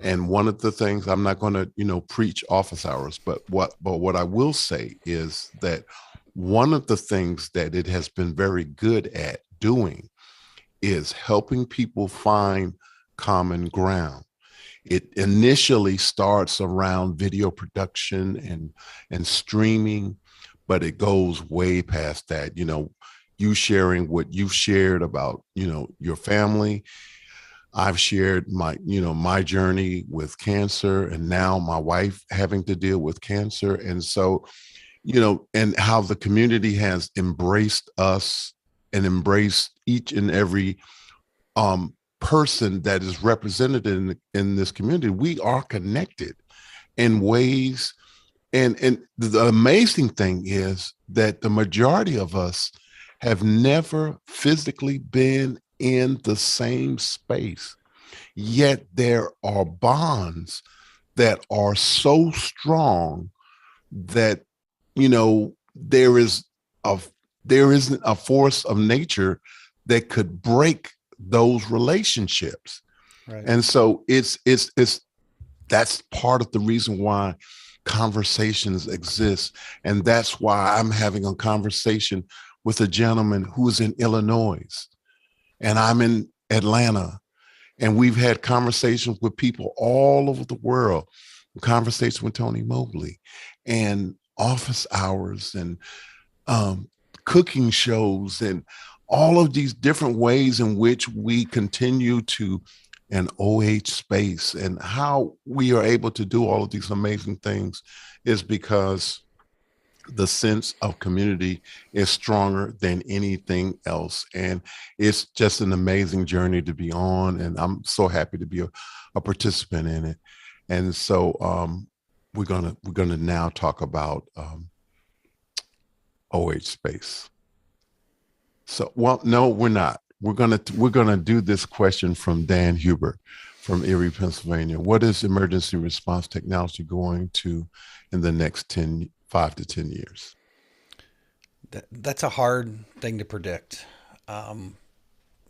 And one of the things, I'm not going to, preach office hours, but what I will say is that one of the things that it has been very good at doing is helping people find common ground. It initially starts around video production and streaming, but it goes way past that. You sharing what you've shared about, your family. I've shared my journey with cancer, and now my wife having to deal with cancer. And so, and how the community has embraced us and embraced each and every um person that is represented in this community, we are connected in ways. And the amazing thing is that the majority of us have never physically been in the same space, yet there are bonds that are so strong that, you know, a there isn't a force of nature that could break those relationships. Right. And so it's that's part of the reason why conversations exist. And that's why I'm having a conversation with a gentleman who's in Illinois and I'm in Atlanta. And we've had conversations with people all over the world, conversation with Tony Mobley and office hours and um, cooking shows and all of these different ways in which we continue to an OH space. And how we are able to do all of these amazing things is because the sense of community is stronger than anything else. And it's just an amazing journey to be on. And I'm so happy to be a participant in it. And so we're gonna now talk about OH space. So, well, no, we're not. We're gonna do this question from Dan Hubert from Erie, Pennsylvania. What is emergency response technology going to in the next 5 to 10 years? That's a hard thing to predict. Um,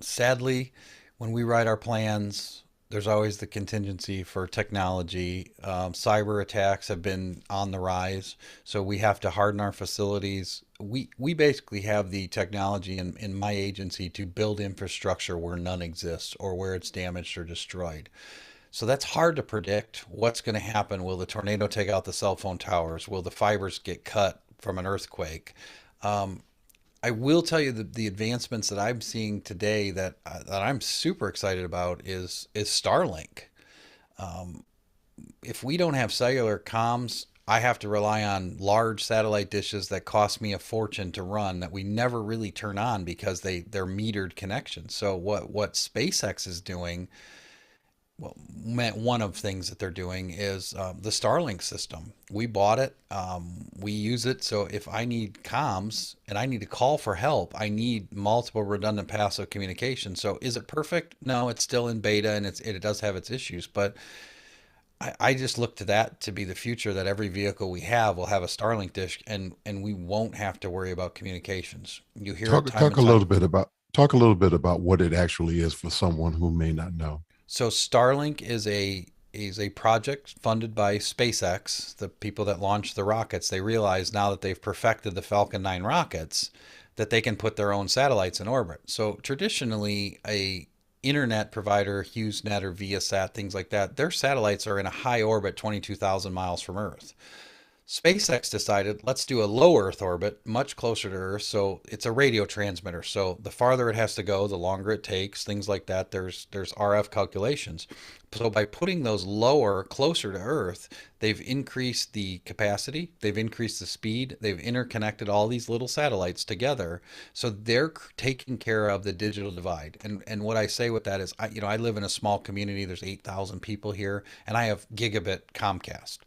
Sadly, when we write our plans, there's always the contingency for technology. Cyber attacks have been on the rise, so we have to harden our facilities. We basically have the technology in my agency to build infrastructure where none exists or where it's damaged or destroyed. So that's hard to predict. What's going to happen? Will the tornado take out the cell phone towers? Will the fibers get cut from an earthquake? Um, I will tell you that the advancements that I'm seeing today that I'm super excited about is Starlink. Um, if we don't have cellular comms, I have to rely on large satellite dishes that cost me a fortune to run that we never really turn on because they're metered connections. So what SpaceX is doing, well, one of things that they're doing is the Starlink system. We bought it. We use it. So if I need comms and I need to call for help, I need multiple redundant paths of communication. So is it perfect? No, it's still in beta and it does have its issues. But I just look to that to be the future, that every vehicle we have will have a Starlink dish and we won't have to worry about communications. You hear it Talk time talk and a time. little bit about talk a little bit about what it actually is for someone who may not know. So Starlink is a project funded by SpaceX, the people that launched the rockets. They realize now that they've perfected the Falcon 9 rockets that they can put their own satellites in orbit. So traditionally, a internet provider, HughesNet or Viasat, things like that, their satellites are in a high orbit 22,000 miles from Earth. SpaceX decided, let's do a low Earth orbit, much closer to Earth. So it's a radio transmitter. So the farther it has to go, the longer it takes, things like that. There's RF calculations. So by putting those lower, closer to Earth, they've increased the capacity, they've increased the speed, they've interconnected all these little satellites together. So they're taking care of the digital divide. And what I say with that is, I live in a small community. There's 8,000 people here, and I have gigabit Comcast.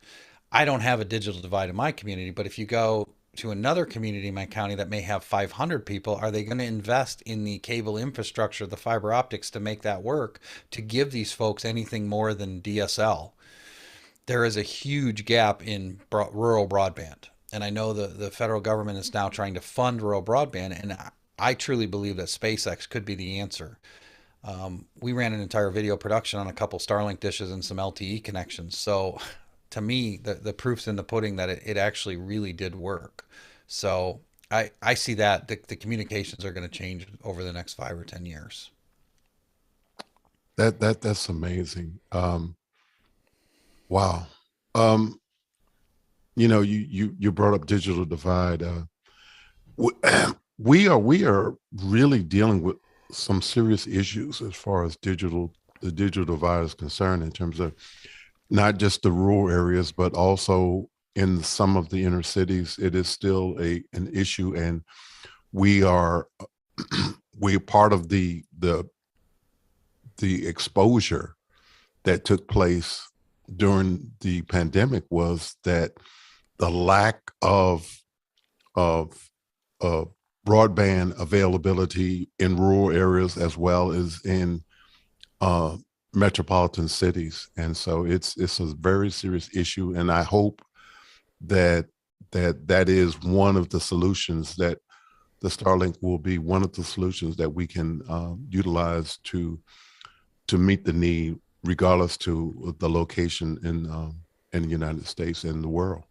I don't have a digital divide in my community, but if you go to another community in my county that may have 500 people, are they going to invest in the cable infrastructure, the fiber optics to make that work, to give these folks anything more than DSL? There is a huge gap in rural broadband. And I know the federal government is now trying to fund rural broadband, and I truly believe that SpaceX could be the answer. We ran an entire video production on a couple Starlink dishes and some LTE connections. So to me, the proof's in the pudding that it actually really did work. So I see that the communications are going to change over the next 5 or 10 years. That's amazing. Wow. Um, you brought up digital divide. We are really dealing with some serious issues as far as the digital divide is concerned in terms of not just the rural areas, but also in some of the inner cities. It is still an issue, and we are we're part of the the exposure that took place during the pandemic was that the lack of uh, broadband availability in rural areas as well as in uh, metropolitan cities, and so it's a very serious issue. And I hope that that is one of the solutions, that the Starlink will be one of the solutions that we can utilize to meet the need, regardless to the location in the United States and the world.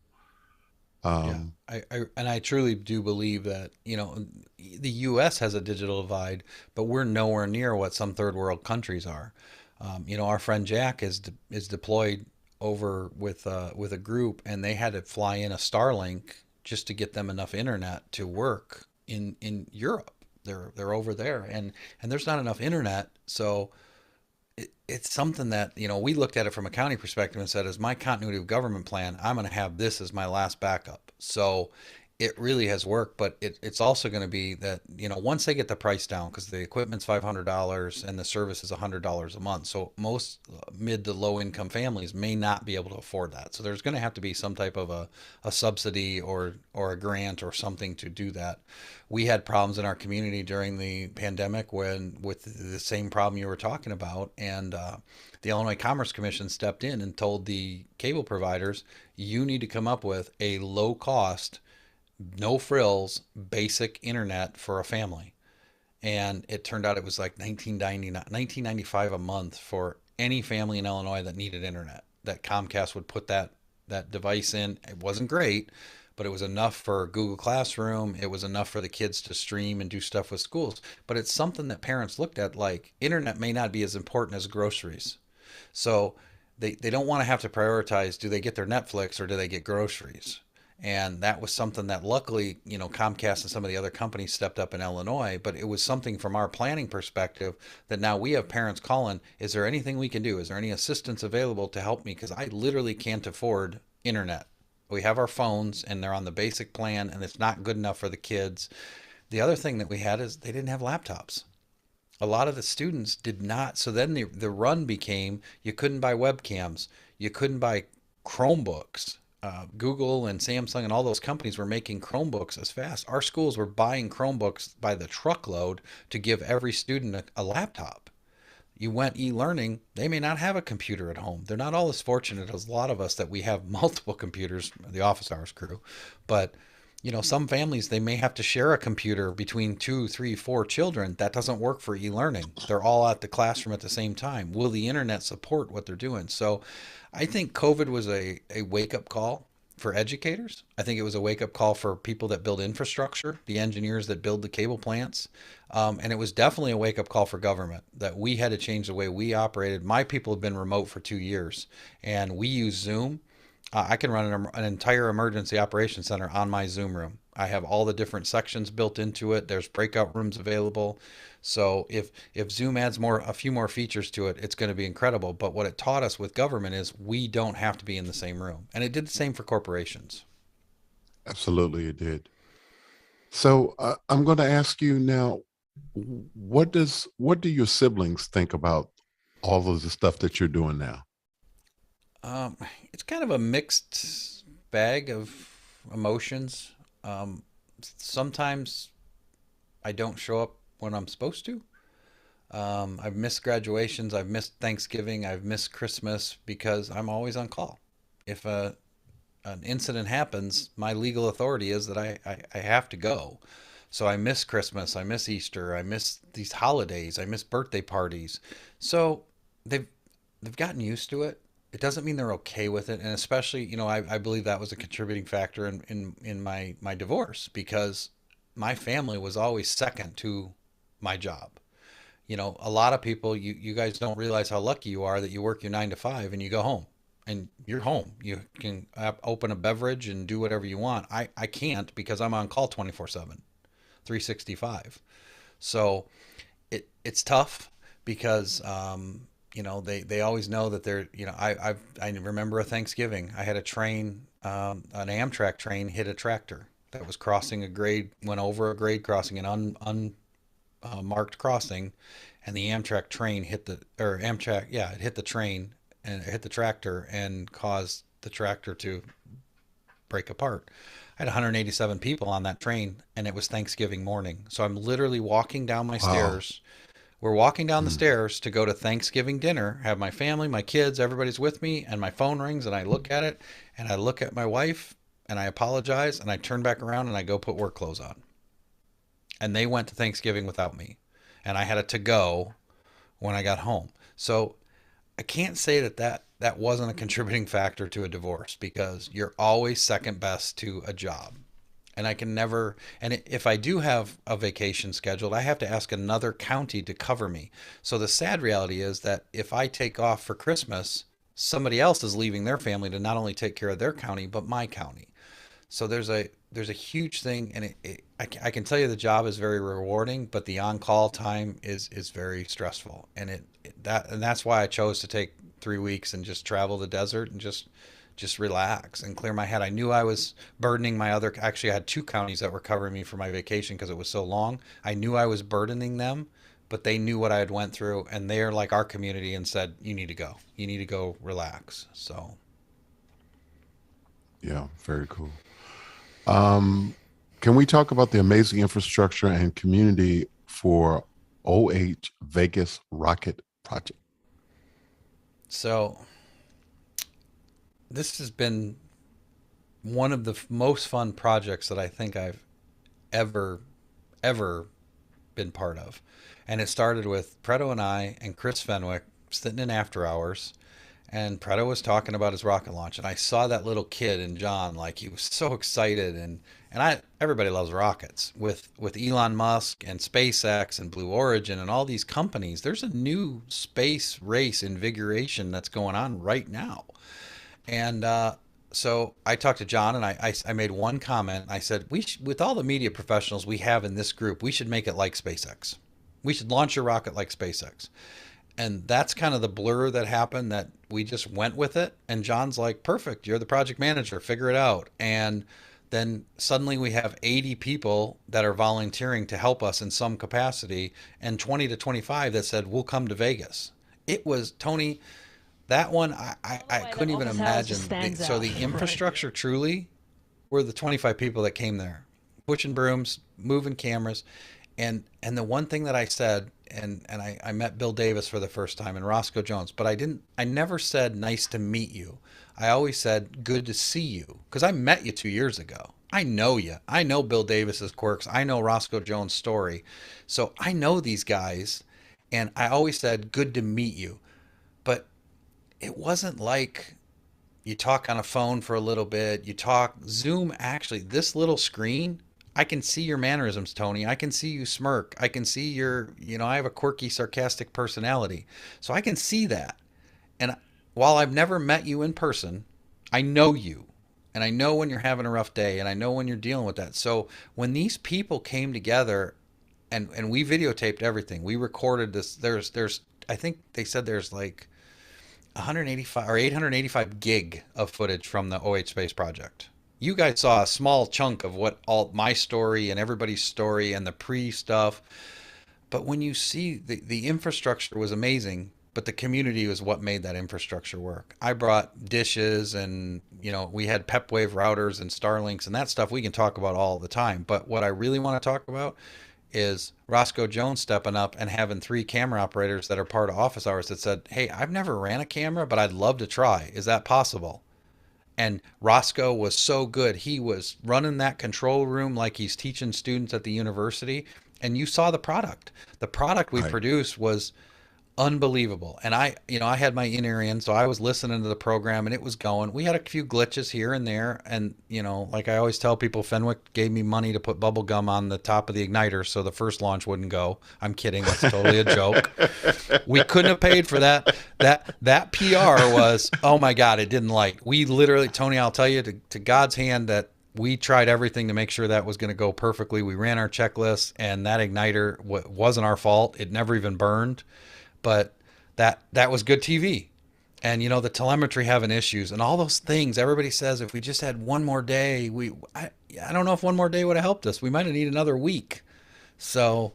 Yeah, Um, I truly do believe that, the U.S. has a digital divide, but we're nowhere near what some third world countries are. Our friend Jack is deployed over with a group, and they had to fly in a Starlink just to get them enough internet to work in Europe. They're over there, and there's not enough internet, so it's something that we looked at it from a county perspective and said, as my continuity of government plan, I'm going to have this as my last backup. So it really has worked, but it's also going to be that once they get the price down, because the equipment's $500 and the service is $100 a month, so most mid to low income families may not be able to afford that. So there's going to have to be some type of a subsidy or a grant or something to do that. We had problems in our community during the pandemic when with the same problem you were talking about, and the Illinois Commerce Commission stepped in and told the cable providers, you need to come up with a low cost, no frills, basic internet for a family. And it turned out it was like 1995 a month for any family in Illinois that needed internet. That Comcast would put that device in. It wasn't great, but it was enough for Google Classroom. It was enough for the kids to stream and do stuff with schools. But it's something that parents looked at, like internet may not be as important as groceries. So they don't want to have to prioritize, do they get their Netflix or do they get groceries? And that was something that luckily, Comcast and some of the other companies stepped up in Illinois, but it was something from our planning perspective that now we have parents calling, is there anything we can do? Is there any assistance available to help me? Because I literally can't afford internet. We have our phones and they're on the basic plan and it's not good enough for the kids. The other thing that we had is they didn't have laptops. A lot of the students did not. So then the run became, you couldn't buy webcams, you couldn't buy Chromebooks. Google and Samsung and all those companies were making Chromebooks as fast. Our schools were buying Chromebooks by the truckload to give every student a laptop. You went e-learning, they may not have a computer at home. They're not all as fortunate as a lot of us that we have multiple computers, the office hours crew. But some families, they may have to share a computer between two, three, four children. That doesn't work for e-learning. They're all at the classroom at the same time. Will the internet support what they're doing? So I think COVID was a wake-up call for educators. I think it was a wake-up call for people that build infrastructure, the engineers that build the cable plants. And it was definitely a wake-up call for government that we had to change the way we operated. My people have been remote for 2 years, and we use Zoom. I can run an entire emergency operations center on my Zoom room. I have all the different sections built into it. There's breakout rooms available. So if Zoom adds a few more features to it, it's going to be incredible. But what it taught us with government is we don't have to be in the same room, and it did the same for corporations. Absolutely, it did. So I'm going to ask you now, what do your siblings think about all of the stuff that you're doing now? Um, it's kind of a mixed bag of emotions. Sometimes I don't show up when I'm supposed to. I've missed graduations, I've missed Thanksgiving, I've missed Christmas because I'm always on call. If an incident happens, my legal authority is that I have to go. So I miss Christmas, I miss Easter, I miss these holidays, I miss birthday parties. So they've they've gotten used to it. It doesn't mean they're okay with it, and especially, I believe that was a contributing factor in my divorce because my family was always second to my job. A lot of people, you guys don't realize how lucky you are that you work your 9 to 5 and you go home and you're home. You can open a beverage and do whatever you want. I can't because I'm on call 24/7, 365. So it's tough because, they always know that they're, I remember a Thanksgiving, I had a train, an Amtrak train hit a tractor that was crossing a grade, went over a grade crossing, an marked crossing, and the Amtrak train hit the or Amtrak, yeah, it hit the train and it hit the tractor and caused the tractor to break apart. I had 187 people on that train, and it was Thanksgiving morning. So I'm literally walking down my Wow. stairs. We're walking down the Mm. stairs to go to Thanksgiving dinner, have my family, my kids, everybody's with me, and my phone rings, and I look at it, and I look at my wife, and I apologize, and I turn back around and I go put work clothes on. And they went to Thanksgiving without me, and I had a to go when I got home. So I can't say that wasn't a contributing factor to a divorce, because you're always second best to a job. And I can never, and if I do have a vacation scheduled, I have to ask another county to cover me. So the sad reality is that if I take off for Christmas, somebody else is leaving their family to not only take care of their county but my county. So there's a huge thing, and I can tell you the job is very rewarding, but the on call time is very stressful, and that's why I chose to take 3 weeks and just travel the desert and just relax and clear my head. I knew I was burdening my other. Actually, I had two counties that were covering me for my vacation because it was so long. I knew I was burdening them, but they knew what I had went through, and they're like our community and said, "You need to go. You need to go relax." So Yeah, very cool. Um, can we talk about the amazing infrastructure and community for OH Vegas Rocket Project? so this has been one of the most fun projects that I think I've ever ever been part of. And it started with Preto and I and Chris Fenwick sitting in after hours, and Preto was talking about his rocket launch, and I saw that little kid in John, like he was so excited. And I everybody loves rockets with Elon Musk and SpaceX and Blue Origin and all these companies. There's a new space race invigoration that's going on right now. And so I talked to John, and I made one comment. I said, with all the media professionals we have in this group, we should make it like SpaceX. We should launch a rocket like SpaceX. And that's kind of the blur that happened, that we just went with it. And John's like, perfect. You're the project manager. Figure it out. And then suddenly we have 80 people that are volunteering to help us in some capacity, and 20 to 25 that said, we'll come to Vegas. It was, Tony, that one, I couldn't even imagine. So the infrastructure truly were the 25 people that came there, pushing brooms, moving cameras. And the one thing that I said, and I met Bill Davis for the first time and Roscoe Jones, but I never said nice to meet you. I always said good to see you, because I met you 2 years ago. I know you. I know Bill Davis's quirks. I know Roscoe Jones' story. So I know these guys, and I always said good to meet you. But it wasn't like you talk on a phone for a little bit, you talk Zoom. Actually, this little screen, I can see your mannerisms, Tony. I can see you smirk. I can see I have a quirky, sarcastic personality. So I can see that. And while I've never met you in person, I know you. And I know when you're having a rough day, and I know when you're dealing with that. So when these people came together, and we videotaped everything. We recorded this. There's I think they said there's like 185 or 885 gig of footage from the OH Space Project. You guys saw a small chunk of what all my story and everybody's story and the pre stuff. But when you see the infrastructure was amazing, but the community was what made that infrastructure work. I brought dishes, and we had PepWave routers and Starlinks, and that stuff we can talk about all the time. But what I really want to talk about is Roscoe Jones stepping up and having three camera operators that are part of office hours that said, hey, I've never ran a camera, but I'd love to try. Is that possible? And Roscoe was so good. He was running that control room like he's teaching students at the university. And you saw the product. The product we Right. produced was unbelievable. And I had my in ear in, so I was listening to the program, and it was going. We had a few glitches here and there, and like I always tell people, Fenwick gave me money to put bubble gum on the top of the igniter so the first launch wouldn't go. I'm kidding. That's totally a joke. We couldn't have paid for that. That PR was, oh my God, it didn't light. We literally, Tony, I'll tell you, to God's hand, that we tried everything to make sure that was going to go perfectly. We ran our checklist, and that igniter wasn't our fault. It never even burned, but that was good TV. And the telemetry having issues and all those things. Everybody says if we just had one more day, I don't know if one more day would have helped us. We might have needed another week. So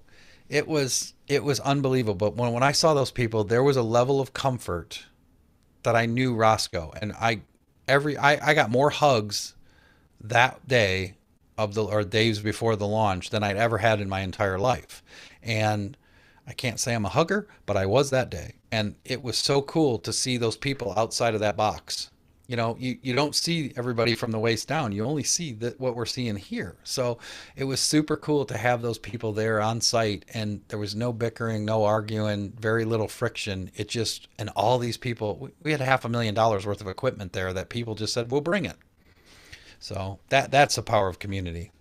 it was unbelievable. But when I saw those people, there was a level of comfort that I knew Roscoe, and I got more hugs that day of the or days before the launch than I'd ever had in my entire life. And I can't say I'm a hugger, but I was that day. And it was so cool to see those people outside of that box. You don't see everybody from the waist down. You only see what we're seeing here. So it was super cool to have those people there on site, and there was no bickering, no arguing, very little friction. It just, and all these people, we had $500,000 worth of equipment there that people just said, we'll bring it. So that's the power of community.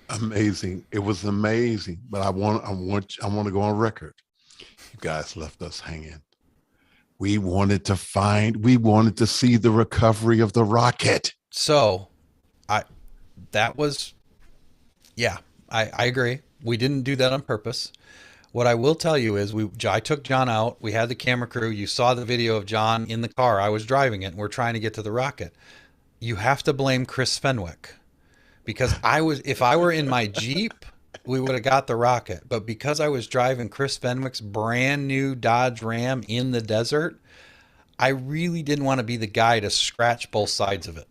Amazing. It was amazing. But I want to go on record. You guys left us hanging. We wanted to see the recovery of the rocket. So I that was yeah, I agree. We didn't do that on purpose. What I will tell you is I took John out. We had the camera crew. You saw the video of John in the car. I was driving it, and we're trying to get to the rocket. You have to blame Chris Fenwick, because if I were in my Jeep, we would have got the rocket. But because I was driving Chris Fenwick's brand new Dodge Ram in the desert, I really didn't want to be the guy to scratch both sides of it.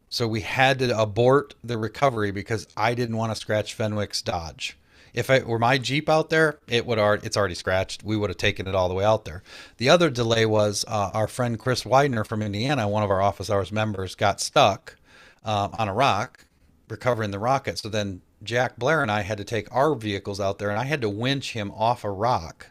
So we had to abort the recovery because I didn't want to scratch Fenwick's Dodge. If it were my Jeep out there, it's already scratched. We would have taken it all the way out there. The other delay was our friend Chris Widener from Indiana, one of our office hours members, got stuck on a rock, recovering the rocket. So then Jack Blair and I had to take our vehicles out there, and I had to winch him off a rock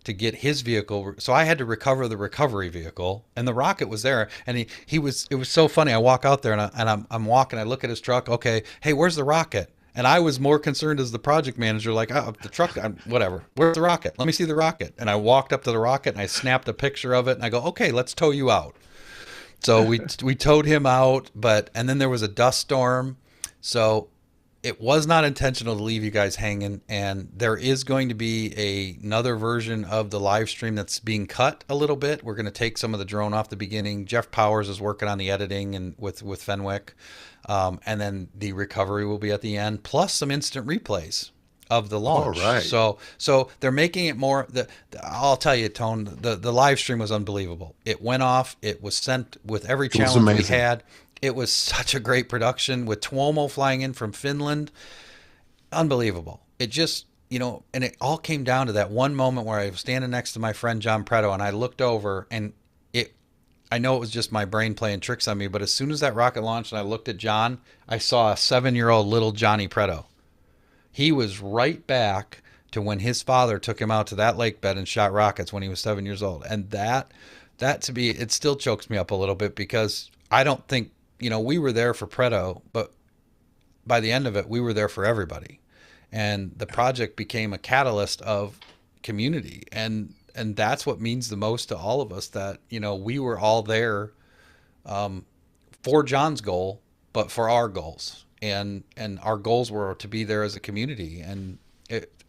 to get his vehicle. So I had to recover the recovery vehicle, and the rocket was there. And it was so funny. I walk out there, and I'm walking. I look at his truck. Okay, hey, where's the rocket? And I was more concerned as the project manager, like, oh, the truck, whatever. Where's the rocket? Let me see the rocket. And I walked up to the rocket, and I snapped a picture of it, and I go, okay, let's tow you out. So we towed him out, and then there was a dust storm. So it was not intentional to leave you guys hanging, and there is going to be another version of the live stream that's being cut a little bit. We're going to take some of the drone off the beginning. Jeff Powers is working on the editing and with Fenwick, and then the recovery will be at the end, plus some instant replays of the launch. All right. So they're making it more. I'll tell you, Tone, the live stream was unbelievable. It went off. It was sent with every challenge we had. It was such a great production with Tuomo flying in from Finland. Unbelievable. It just, and it all came down to that one moment where I was standing next to my friend John Preto, and I looked over, and I know it was just my brain playing tricks on me, but as soon as that rocket launched and I looked at John, I saw a 7-year-old little Johnny Preto. He was right back to when his father took him out to that lake bed and shot rockets when he was 7 years old. And that to me, it still chokes me up a little bit, because I don't think, we were there for Preto, but by the end of it, we were there for everybody. And the project became a catalyst of community. And that's what means the most to all of us, that, we were all there for John's goal, but for our goals. And our goals were to be there as a community. And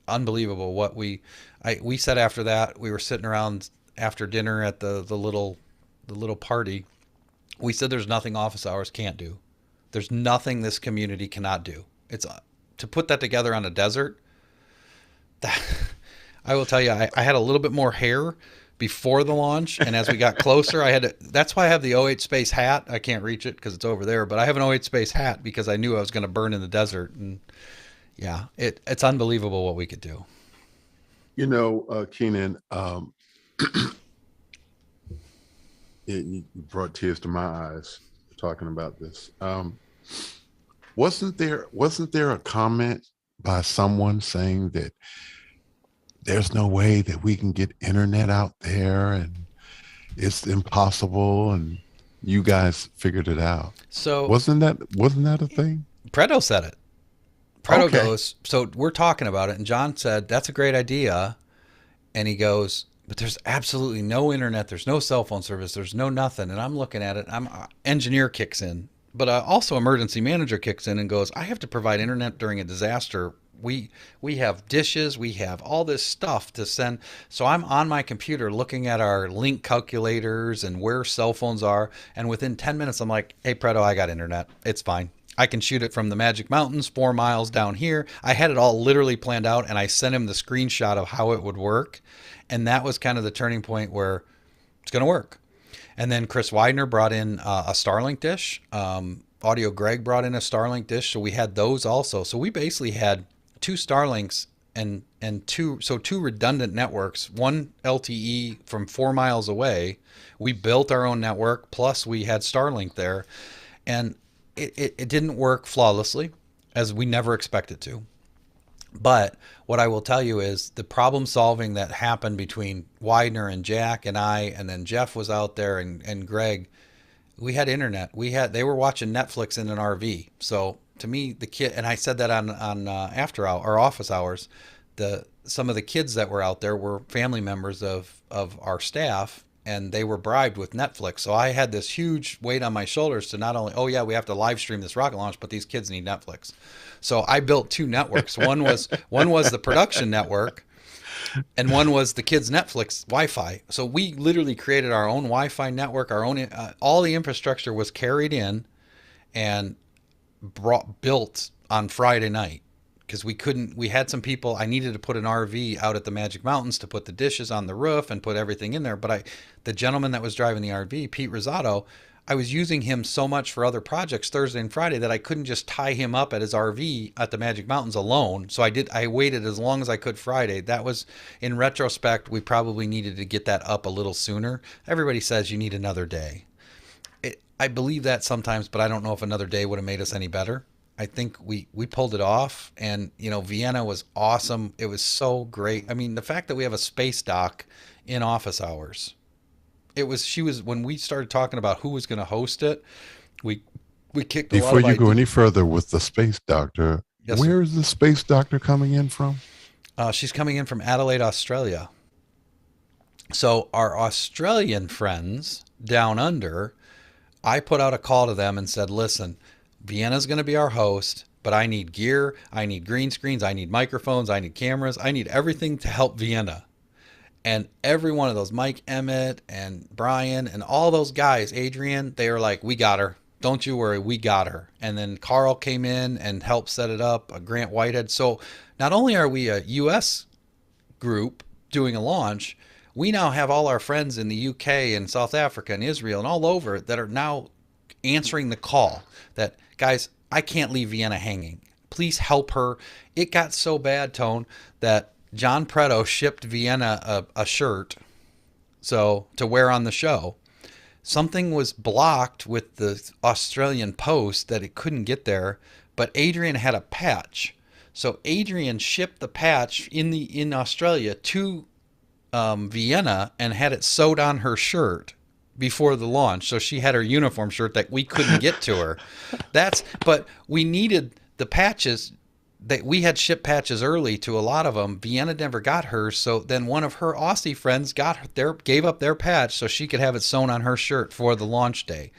unbelievable what we said after that. We were sitting around after dinner at the little party. We said there's nothing office hours can't do. There's nothing this community cannot do. It's to put that together on a desert. That, I will tell you, I had a little bit more hair before the launch, and as we got closer, that's why I have the O8 Space hat. I can't reach it because it's over there, but I have an O8 Space hat because I knew I was going to burn in the desert. And yeah, it's unbelievable what we could do. Keenan, you brought tears to my eyes talking about this. Wasn't there a comment by someone saying that there's no way that we can get internet out there and it's impossible, and you guys figured it out? So wasn't that a thing? Preto said it. Preto goes, so we're talking about it, and John said, that's a great idea. And he goes, but there's absolutely no internet. There's no cell phone service. There's no nothing. And I'm looking at it. Engineer kicks in, but also emergency manager kicks in and goes, I have to provide internet during a disaster. We have dishes. We have all this stuff to send. So I'm on my computer looking at our link calculators and where cell phones are. And within 10 minutes, I'm like, hey, Preto, I got internet. It's fine. I can shoot it from the Magic Mountains 4 miles down here. I had it all literally planned out, and I sent him the screenshot of how it would work. And that was kind of the turning point where it's going to work. And then Chris Widener brought in a Starlink dish. Audio Greg brought in a Starlink dish, so we had those also. So we basically had two Starlinks and two redundant networks, one LTE from 4 miles away. We built our own network, plus we had Starlink there, and it didn't work flawlessly, as we never expected to. But what I will tell you is the problem solving that happened between Widener and Jack and I, and then Jeff was out there and Greg, we had internet. They were watching Netflix in an RV. So to me, the kid, and I said that on after hour or office hours, some of the kids that were out there were family members of our staff, and they were bribed with Netflix. So I had this huge weight on my shoulders to not only, oh yeah, we have to live stream this rocket launch, but these kids need Netflix. So I built two networks. One was the production network, and one was the kids' Netflix Wi-Fi. So we literally created our own Wi-Fi network. Our own all the infrastructure was carried in and built on Friday night, because we had some people. I needed to put an RV out at the Magic Mountains to put the dishes on the roof and put everything in there. But the gentleman that was driving the RV, Pete Rosato, I was using him so much for other projects Thursday and Friday that I couldn't just tie him up at his RV at the Magic Mountains alone. So I waited as long as I could Friday. That was, in retrospect, we probably needed to get that up a little sooner. Everybody says you need another day. I believe that sometimes, but I don't know if another day would have made us any better. I think we pulled it off, and Vienna was awesome. It was so great. I mean, the fact that we have a space dock in office hours. She was when we started talking about who was going to host it, we kicked a lot Before of you go ideas. any further with the space doctor, Yes, sir. where is the space doctor coming in from? She's coming in from Adelaide, Australia. So our Australian friends down under, I put out a call to them and said, listen, Vienna's going to be our host, but I need gear, I need green screens, I need microphones, I need cameras, I need everything to help Vienna. And every one of those, Mike Emmett and Brian and all those guys, Adrian, they were like, we got her. Don't you worry, we got her. And then Carl came in and helped set it up, Grant Whitehead. So not only are we a U.S. group doing a launch, we now have all our friends in the UK and South Africa and Israel and all over that are now answering the call that, guys, I can't leave Vienna hanging. Please help her. It got so bad, Tone, that John Preto shipped Vienna a shirt to wear on the show. Something was blocked with the Australian post that it couldn't get there, but Adrian had a patch. So Adrian shipped the patch in Australia to Vienna and had it sewed on her shirt before the launch. So she had her uniform shirt that we couldn't get to her. But we needed the patches. We had shipped patches early to a lot of them. Vienna never got hers, so then one of her Aussie friends gave up their patch so she could have it sewn on her shirt for the launch day.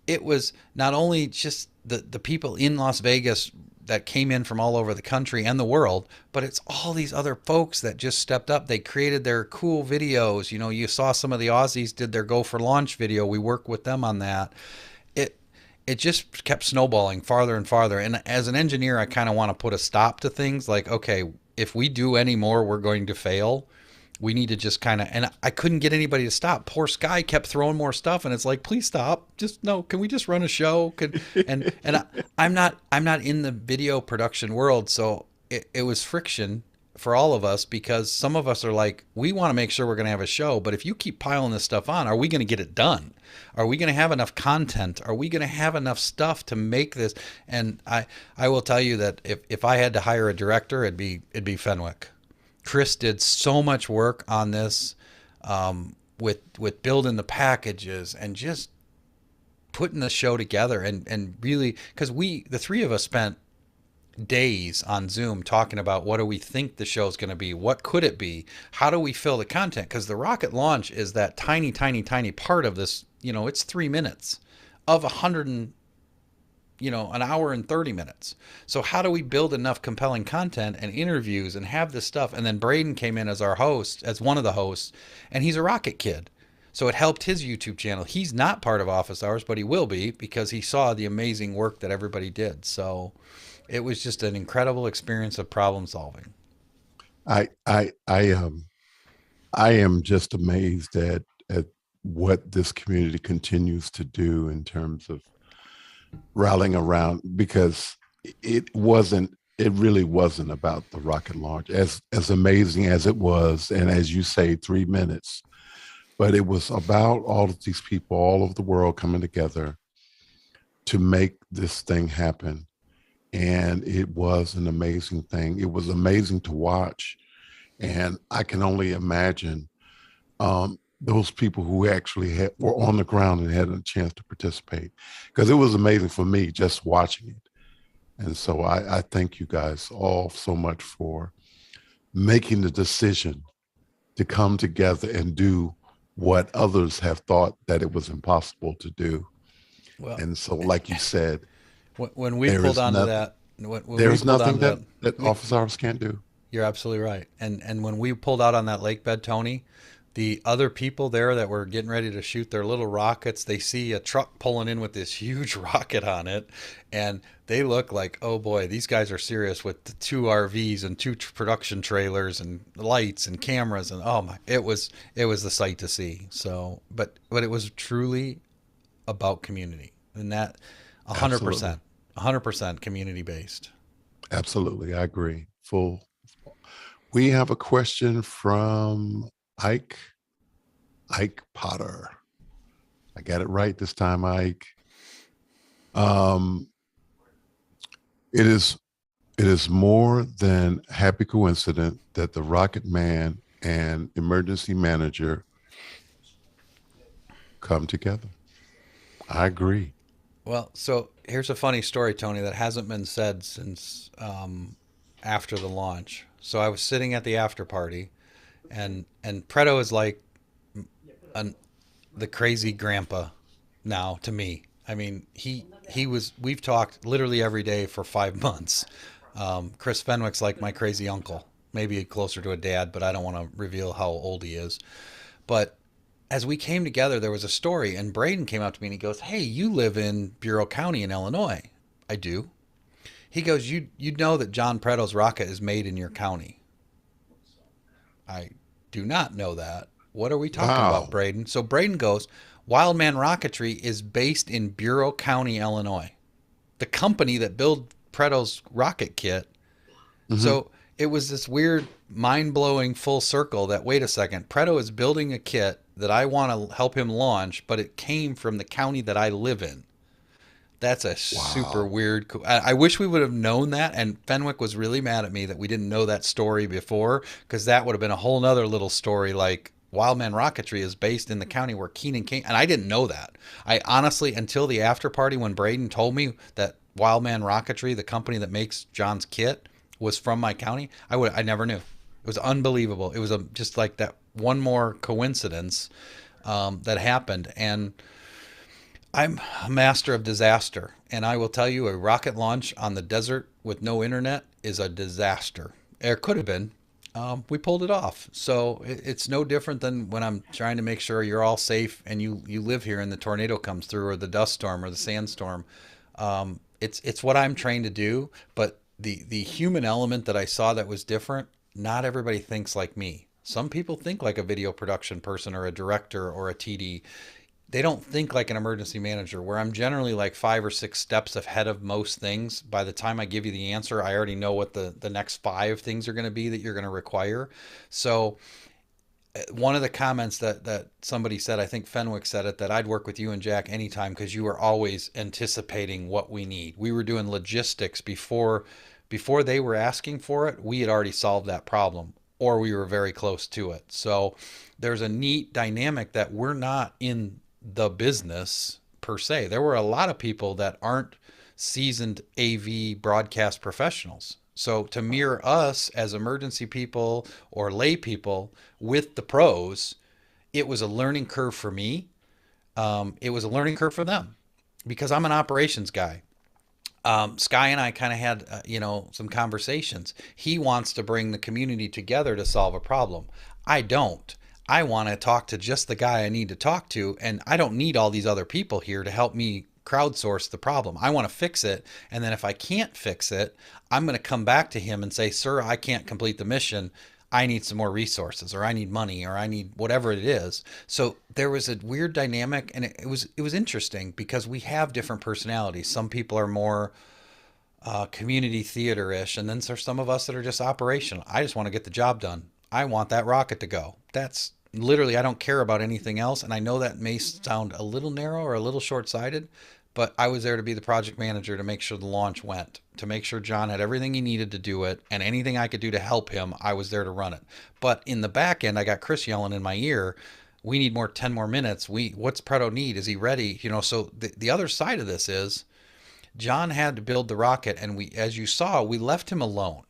It was not only just the people in Las Vegas that came in from all over the country and the world, but it's all these other folks that just stepped up. They created their cool videos. You saw some of the Aussies did their Go for Launch video. We worked with them on that. It just kept snowballing farther and farther. And as an engineer, I kind of want to put a stop to things like, okay, if we do any more, we're going to fail. We need to just kind of, and I couldn't get anybody to stop. Poor Sky kept throwing more stuff, and it's like, please stop. Just no. Can we just run a show? I'm not in the video production world, so it was friction for all of us, because some of us are like, we want to make sure we're going to have a show, but if you keep piling this stuff on, are we going to get it done? Are we going to have enough content? Are we going to have enough stuff to make this? And I will tell you that if I had to hire a director, it'd be Fenwick. Chris did so much work on this, with building the packages and just putting the show together, and really, because the three of us spent days on Zoom talking about what do we think the show's going to be, what could it be, how do we fill the content, because the rocket launch is that tiny part of this. It's 3 minutes of 100 and an hour and 30 minutes. So how do we build enough compelling content and interviews and have this stuff? And then Braden came in as our host, as one of the hosts, and he's a rocket kid. So it helped his YouTube channel. He's not part of Office Hours, but he will be because he saw the amazing work that everybody did. So it was just an incredible experience of problem solving. I I I um I am just amazed at what this community continues to do in terms of rallying around, because it really wasn't about the rocket launch, as amazing as it was, and as you say, 3 minutes, but it was about all of these people all over the world coming together to make this thing happen. And it was an amazing thing. It was amazing to watch. And I can only imagine those people who actually were on the ground and had a chance to participate, because it was amazing for me just watching it. And so I thank you guys all so much for making the decision to come together and do what others have thought that it was impossible to do. Well, And so, like you said, when we there pulled is onto nothing that, when we there's pulled nothing onto that, that we, office hours can't do. you're absolutely right. And when we pulled out on that lake bed, Tony, the other people there that were getting ready to shoot their little rockets, they see a truck pulling in with this huge rocket on it, and they look like, oh boy, these guys are serious with the two RVs and two production trailers and lights and cameras, and oh my, it was the sight to see. So, but it was truly about community, and that Absolutely. 100%, 100% community based. Absolutely. I agree. Full. We have a question from Ike. Ike Potter. I got it right this time, Ike. Um, it is it is more than happy coincidence that the Rocket Man and emergency manager come together. I agree. Well, so here's a funny story, Tony, that hasn't been said since after the launch. So I was sitting at the after party, and Preto is like an, the crazy grandpa now to me. I mean, he was. We've talked literally every day for 5 months. Chris Fenwick's like my crazy uncle, maybe closer to a dad, but I don't want to reveal how old he is. But as we came together, there was a story, and Braden came up to me and he goes, "Hey, you live in Bureau County in Illinois." I do. He goes, "You know that John Preto's rocket is made in your county." I do not know that. What are we talking about, Wow. Braden? So Braden goes, Wildman Rocketry is based in Bureau County, Illinois. The company that built Preto's rocket kit. Hmm. So it was this weird, mind blowing full circle that, wait a second, Preto is building a kit that I want to help him launch, but it came from the county that I live in. That's a super Wow. weird. I wish we would have known that. And Fenwick was really mad at me that we didn't know that story before, because that would have been a whole nother little story. Like Wildman Rocketry is based in the county where Keenan came, and I didn't know that. I honestly, until the after party when Braden told me that Wildman Rocketry, the company that makes John's kit, was from my county, I never knew. It was unbelievable. It was just like that one more coincidence that happened, and I'm a master of disaster, and I will tell you a rocket launch on the desert with no internet is a disaster. It could have been. We pulled it off. So it's no different than when I'm trying to make sure you're all safe and you live here and the tornado comes through or the dust storm or the sandstorm. It's what I'm trained to do, but the human element that I saw that was different, not everybody thinks like me. Some people think like a video production person or a director or a TD. They don't think like an emergency manager, where I'm generally like 5 or 6 steps ahead of most things. By the time I give you the answer, I already know what the next 5 things are going to be that you're going to require. So one of the comments that somebody said, I think Fenwick said it, that I'd work with you and Jack anytime because you were always anticipating what we need. We were doing logistics before they were asking for it. We had already solved that problem, or we were very close to it. So there's a neat dynamic that we're not in the business per se. There were a lot of people that aren't seasoned AV broadcast professionals. So to mirror us as emergency people or lay people with the pros, it was a learning curve for me. It was a learning curve for them because I'm an operations guy. Sky and I kind of had, some conversations. He wants to bring the community together to solve a problem. I don't. I want to talk to just the guy I need to talk to, and I don't need all these other people here to help me crowdsource the problem. I want to fix it, and then if I can't fix it, I'm going to come back to him and say, "Sir, I can't complete the mission. I need some more resources, or I need money, or I need whatever it is." So there was a weird dynamic, and it was interesting because we have different personalities. Some people are more community theater-ish, and then there's some of us that are just operational. I just want to get the job done. I want that rocket to go. That's literally, I don't care about anything else. And I know that may sound a little narrow or a little short-sighted, but I was there to be the project manager to make sure the launch went, to make sure John had everything he needed to do it, and anything I could do to help him, I was there to run it. But in the back end, I got Chris yelling in my ear, "We need more 10 more minutes. What's Preto need? Is he ready?" So the other side of this is John had to build the rocket, and as you saw, we left him alone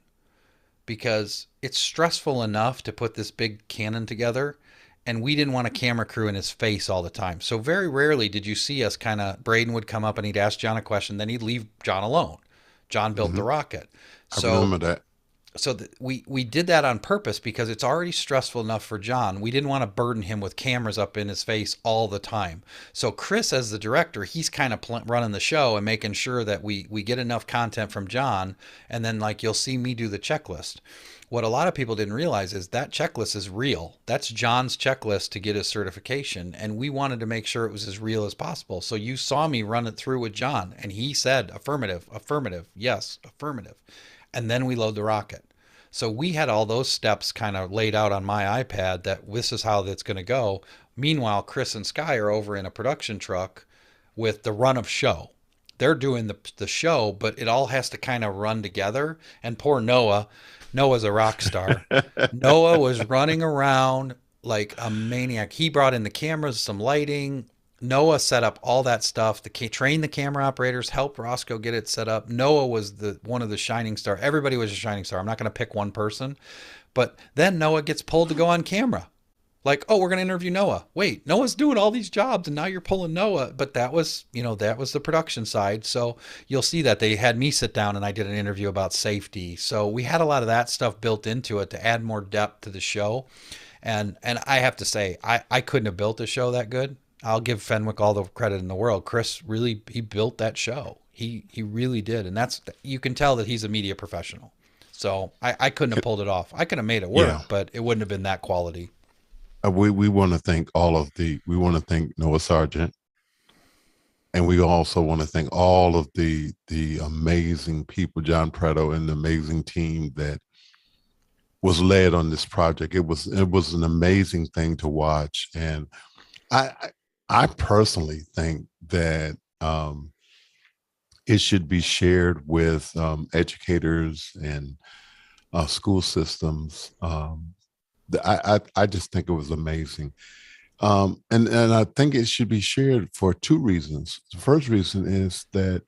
because it's stressful enough to put this big cannon together, and we didn't want a camera crew in his face all the time. So very rarely did you see us Braden would come up and he'd ask John a question, then he'd leave John alone. John built the Hmm. rocket. I So remember that. we did that on purpose because it's already stressful enough for John. We didn't want to burden him with cameras up in his face all the time. So Chris, as the director, he's kind of running the show and making sure that we get enough content from John, and then like you'll see me do the checklist. What a lot of people didn't realize is that checklist is real. That's John's checklist to get his certification, and we wanted to make sure it was as real as possible. So you saw me run it through with John, and he said affirmative, affirmative, yes, affirmative, and then we load the rocket. So we had all those steps kind of laid out on my iPad that this is how that's going to go. Meanwhile, Chris and Sky are over in a production truck with the run of show. They're doing the show, but it all has to kind of run together. And poor Noah, Noah's a rock star. Noah was running around like a maniac. He brought in the cameras, some lighting. Noah set up all that stuff. Trained the camera operators, helped Roscoe get it set up. Noah was the one of the shining star. Everybody was a shining star. I'm not going to pick one person, but then Noah gets pulled to go on camera. Like, oh, we're going to interview Noah. Wait, Noah's doing all these jobs, and now you're pulling Noah. But that was the production side. So you'll see that they had me sit down and I did an interview about safety. So we had a lot of that stuff built into it to add more depth to the show. And I have to say, I couldn't have built a show that good. I'll give Fenwick all the credit in the world. Chris really, he built that show. He really did. And you can tell that he's a media professional. So I couldn't have pulled it off. I could have made it work, Yeah. but it wouldn't have been that quality. We want to thank we want to thank Noah Sargent, and we also want to thank all of the amazing people, John Preto and the amazing team that was led on this project. It was an amazing thing to watch, and I I personally think that it should be shared with educators and school systems. I just think it was amazing. And I think it should be shared for two reasons. The first reason is that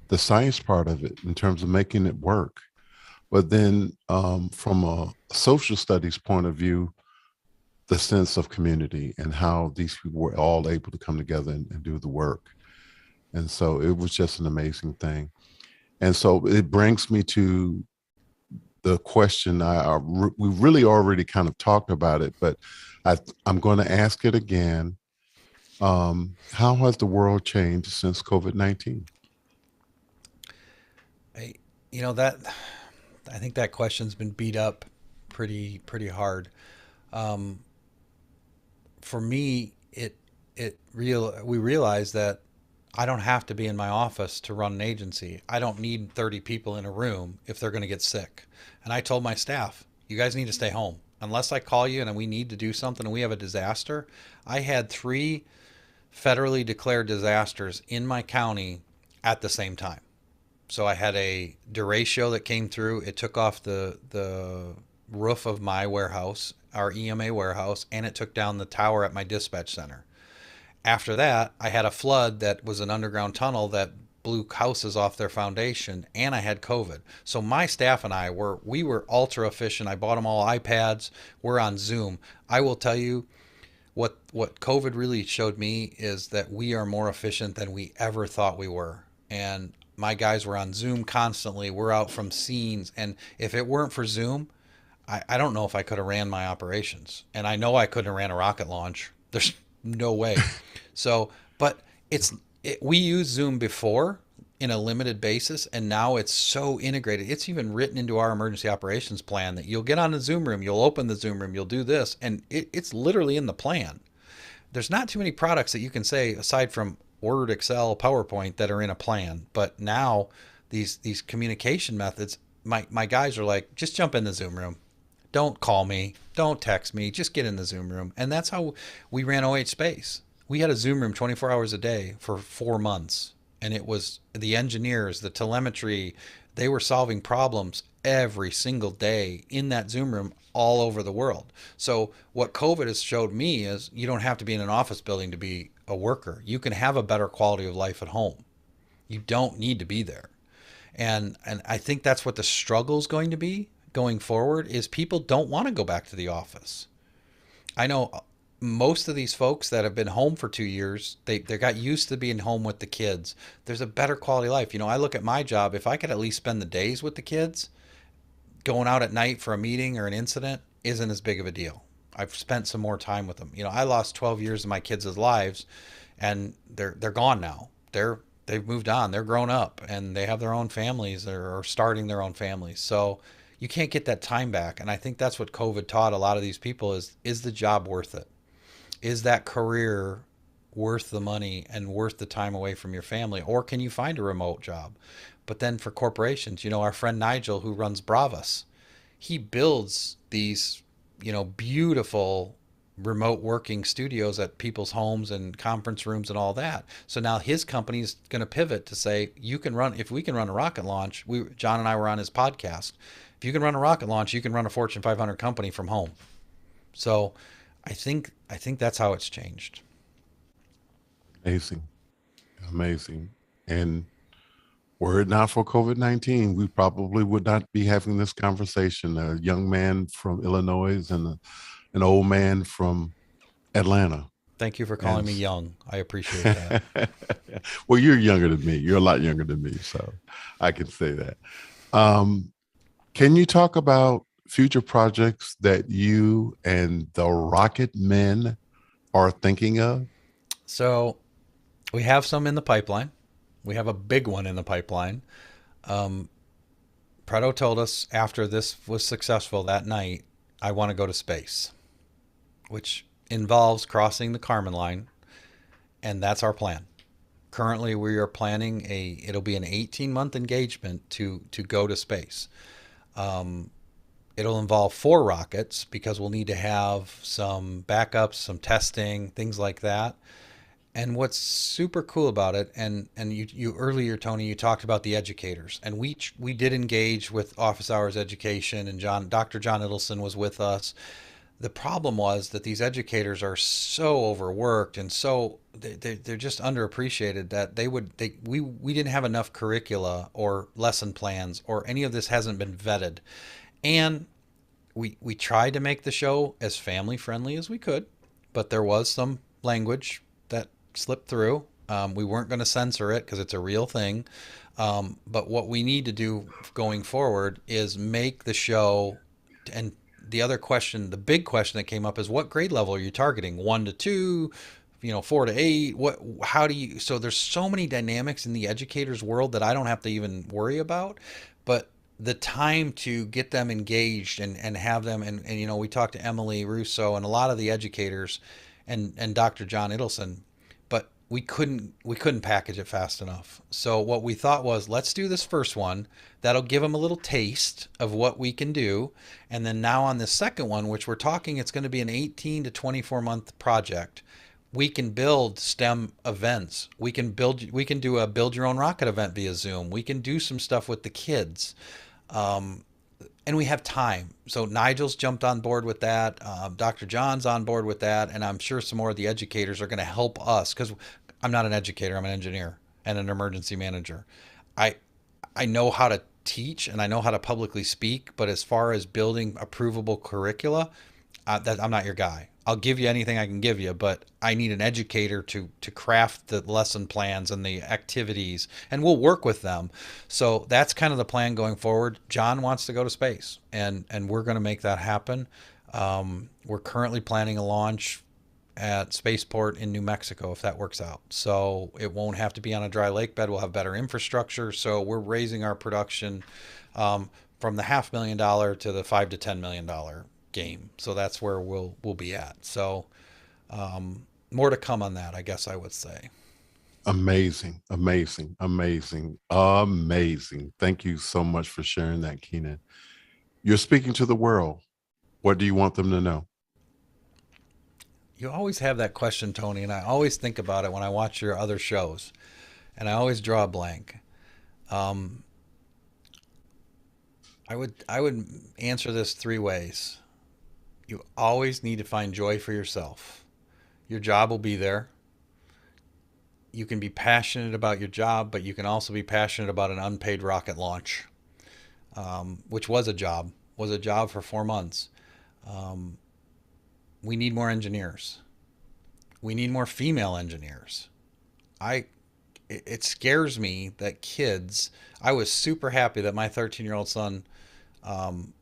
the science part of it, in terms of making it work, but then from a social studies point of view, the sense of community and how these people were all able to come together and do the work. And so it was just an amazing thing. And so it brings me to the question we really already kind of talked about it, but I'm going to ask it again. How has the world changed since COVID-19? I, that I think that question's been beat up pretty hard. Um, for me, we realized that I don't have to be in my office to run an agency. I don't need 30 people in a room if they're going to get sick. And I told my staff, you guys need to stay home. Unless I call you and we need to do something and we have a disaster. I had 3 federally declared disasters in my county at the same time. So I had a derecho that came through. It took off the roof of my warehouse, our EMA warehouse, and it took down the tower at my dispatch center. After that, I had a flood that was an underground tunnel that blew houses off their foundation, and I had COVID. So my staff and we were ultra efficient. I bought them all iPads. We're on Zoom. I will tell you what COVID really showed me is that we are more efficient than we ever thought we were. And my guys were on Zoom constantly. We're out from scenes, and if it weren't for Zoom, I don't know if I could have ran my operations. And I know I couldn't have ran a rocket launch. There's no way. So, but we used Zoom before in a limited basis, and now it's so integrated. It's even written into our emergency operations plan that you'll get on the Zoom room, you'll open the Zoom room, you'll do this, and it's literally in the plan. There's not too many products that you can say aside from Word, Excel, PowerPoint that are in a plan. But now these communication methods, my guys are like, just jump in the Zoom room. Don't call me. Don't text me. Just get in the Zoom room. And that's how we ran OH Space. We had a Zoom room 24 hours a day for 4 months. And it was the engineers, the telemetry, they were solving problems every single day in that Zoom room all over the world. So what COVID has showed me is you don't have to be in an office building to be a worker. You can have a better quality of life at home. You don't need to be there. And I think that's what the struggle is going to be going forward is people don't want to go back to the office. I know most of these folks that have been home for 2 years, they got used to being home with the kids. There's a better quality of life. I look at my job, if I could at least spend the days with the kids, going out at night for a meeting or an incident isn't as big of a deal. I've spent some more time with them. I lost 12 years of my kids' lives and they're gone now. They've moved on. They're grown up and they have their own families or starting their own families. So you can't get that time back. And I think that's what COVID taught a lot of these people is the job worth it? Is that career worth the money and worth the time away from your family? Or can you find a remote job? But then for corporations, our friend Nigel who runs Bravas, he builds these, beautiful remote working studios at people's homes and conference rooms and all that. So now his company is going to pivot to say, if we can run a rocket launch, John and I were on his podcast. If you can run a rocket launch, you can run a Fortune 500 company from home. So I think that's how it's changed. Amazing. Amazing. And were it not for COVID-19, we probably would not be having this conversation. A young man from Illinois and an old man from Atlanta. Thank you for calling me young. I appreciate that. Well, you're younger than me. You're a lot younger than me, so I can say that. Can you talk about future projects that you and the Rocket Men are thinking of? So we have some in the pipeline. We have a big one in the pipeline. Preto told us after this was successful that night, I want to go to space, which involves crossing the Kármán line, and that's our plan. Currently, we are planning it'll be an 18-month engagement to go to space. It'll involve 4 rockets because we'll need to have some backups, some testing, things like that. And what's super cool about it, and you earlier, Tony, you talked about the educators, and we did engage with office hours education, and Dr. John Idelson was with us. The problem was that these educators are so overworked and they're just underappreciated that we didn't have enough curricula or lesson plans or any of this hasn't been vetted. And we tried to make the show as family friendly as we could, but there was some language that slipped through. We weren't going to censor it because it's a real thing. But what we need to do going forward is make the show. And the other question, the big question that came up is, what grade level are you targeting? 1 to 2, 4 to 8. So there's so many dynamics in the educators world that I don't have to even worry about. But the time to get them engaged and have them, and we talked to Emily Russo and a lot of the educators and Dr. John Idelson, but we couldn't package it fast enough. So what we thought was, let's do this first one. That'll give them a little taste of what we can do. And then now on the second one, which we're talking, it's going to be an 18 to 24 month project. We can build STEM events. We can do a build your own rocket event via Zoom. We can do some stuff with the kids. And we have time. So Nigel's jumped on board with that. Dr. John's on board with that. And I'm sure some more of the educators are going to help us, because I'm not an educator. I'm an engineer and an emergency manager. I know how to teach and I know how to publicly speak, but as far as building approvable curricula, I'm not your guy. I'll give you anything I can give you, but I need an educator to craft the lesson plans and the activities, and we'll work with them. So that's kind of the plan going forward. John wants to go to space, and we're going to make that happen. We're currently planning a launch at Spaceport in New Mexico if that works out. So it won't have to be on a dry lake bed. We'll have better infrastructure. So we're raising our production from the $500,000 to the $5 to $10 million game. So that's where we'll be at. So more to come on that, I guess I would say. Amazing, amazing, amazing, amazing. Thank you so much for sharing that, Keenan. You're speaking to the world. What do you want them to know? You always have that question, Tony, and I always think about it when I watch your other shows, and I always draw a blank. Um, I would answer this three ways. You always need to find joy for yourself. Your job will be there. You can be passionate about your job, but you can also be passionate about an unpaid rocket launch, which was a job for 4 months. Um, we need more engineers. We need more female engineers. I it scares me that kids. I was super happy that my 13-year-old son um,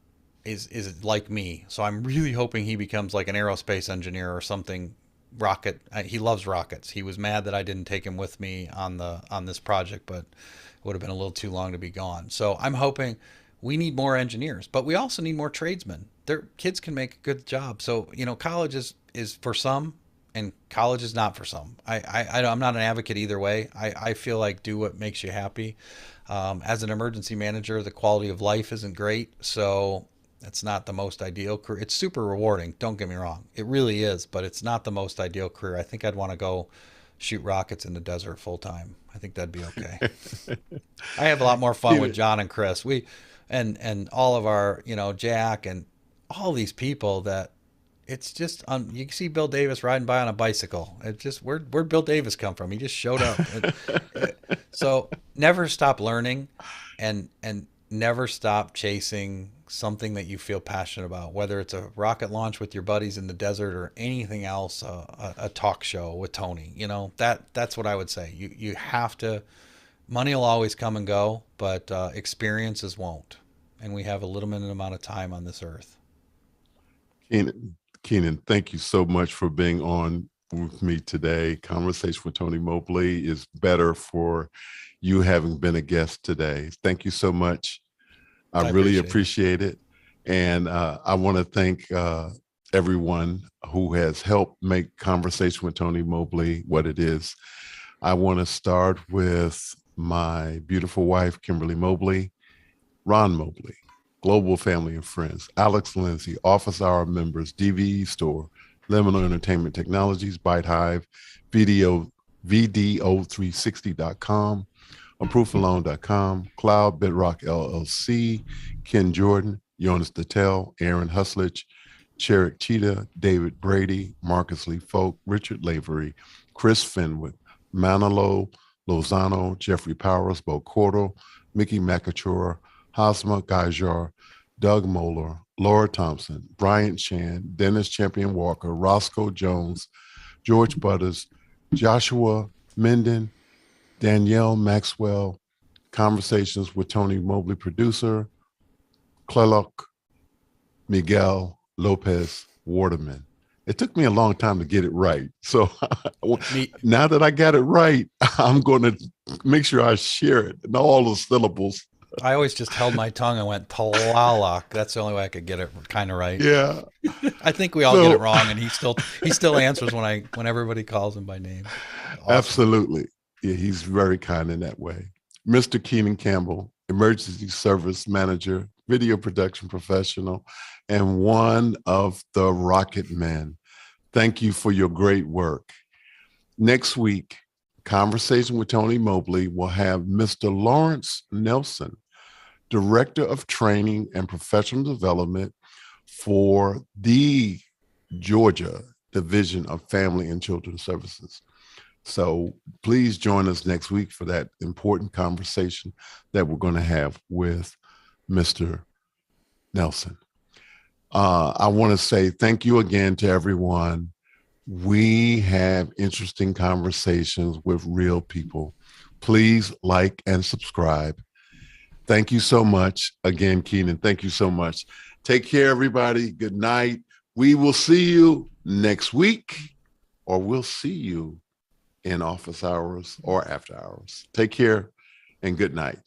is like me. So I'm really hoping he becomes like an aerospace engineer or something. Rocket. He loves rockets. He was mad that I didn't take him with me on this project, but it would have been a little too long to be gone. So I'm hoping we need more engineers, but we also need more tradesmen. Their kids can make a good job. So college is for some, and college is not for some. I'm not an advocate either way. I feel like do what makes you happy. As an emergency manager, the quality of life isn't great, so it's not the most ideal career. It's super rewarding. Don't get me wrong. It really is, but it's not the most ideal career. I think I'd want to go shoot rockets in the desert full time. I think that'd be okay. I have a lot more fun with Keenan, John and Chris. We and all of our, Jack and all these people that it's just you can see Bill Davis riding by on a bicycle. It's just where'd Bill Davis come from? He just showed up. So never stop learning, and never stop chasing something that you feel passionate about, whether it's a rocket launch with your buddies in the desert or anything else, a talk show with Tony. That's what I would say. You have to. Money will always come and go, but experiences won't. And we have a limited amount of time on this earth. Keenan, Keenan, thank you so much for being on with me today. Conversation with Tony Mobley is better for you having been a guest today. Thank you so much. I I really appreciate it. appreciate it. And I want to thank everyone who has helped make Conversation with Tony Mobley what it is. I want to start with my beautiful wife, Kimberly Mobley, Ron Mobley, Global Family and Friends, Alex Lindsay, Office Hour members, DVE Store, Liminal Entertainment Technologies, Byte Hive, Video, VDO360.com, ApprovalLoan.com, Cloud Bedrock LLC, Ken Jordan, Jonas Dattel, Aaron Huslich, Cherrick Cheetah, David Brady, Marcus Lee Folk, Richard Lavery, Chris Fenwick, Manalo Lozano, Jeffrey Powers, Bo Cordell, Mickey McAchora, Hasma Gajar, Doug Moeller, Laura Thompson, Bryant Chan, Dennis Champion Walker, Roscoe Jones, George Butters, Joshua Minden, Danielle Maxwell, Conversations with Tony Mobley producer, Clelok Miguel Lopez Waterman. It took me a long time to get it right. So Me, now that I got it right, I'm going to make sure I share it and all the syllables. I always just held my tongue and went Tlaloc. That's the only way I could get it kind of right. Yeah. I think we all get it So wrong, and he still answers when everybody calls him by name. Awesome. absolutely. Yeah, he's very kind in that way. Mr. Keenan Campbell, emergency service manager, video production professional, and one of the Rocket Men. Thank you for your great work. Next week, Conversation with Tony Mobley will have Mr. Lawrence Nelson, Director of Training and Professional Development for the Georgia Division of Family and Children's Services. So please join us next week for that important conversation that we're going to have with Mr. Nelson. I want to say thank you again to everyone. We have interesting conversations with real people. Please like and subscribe. Thank you so much. Again, Keenan, thank you so much. Take care, everybody. Good night. We will see you next week, or we'll see you in office hours or after hours. Take care and good night.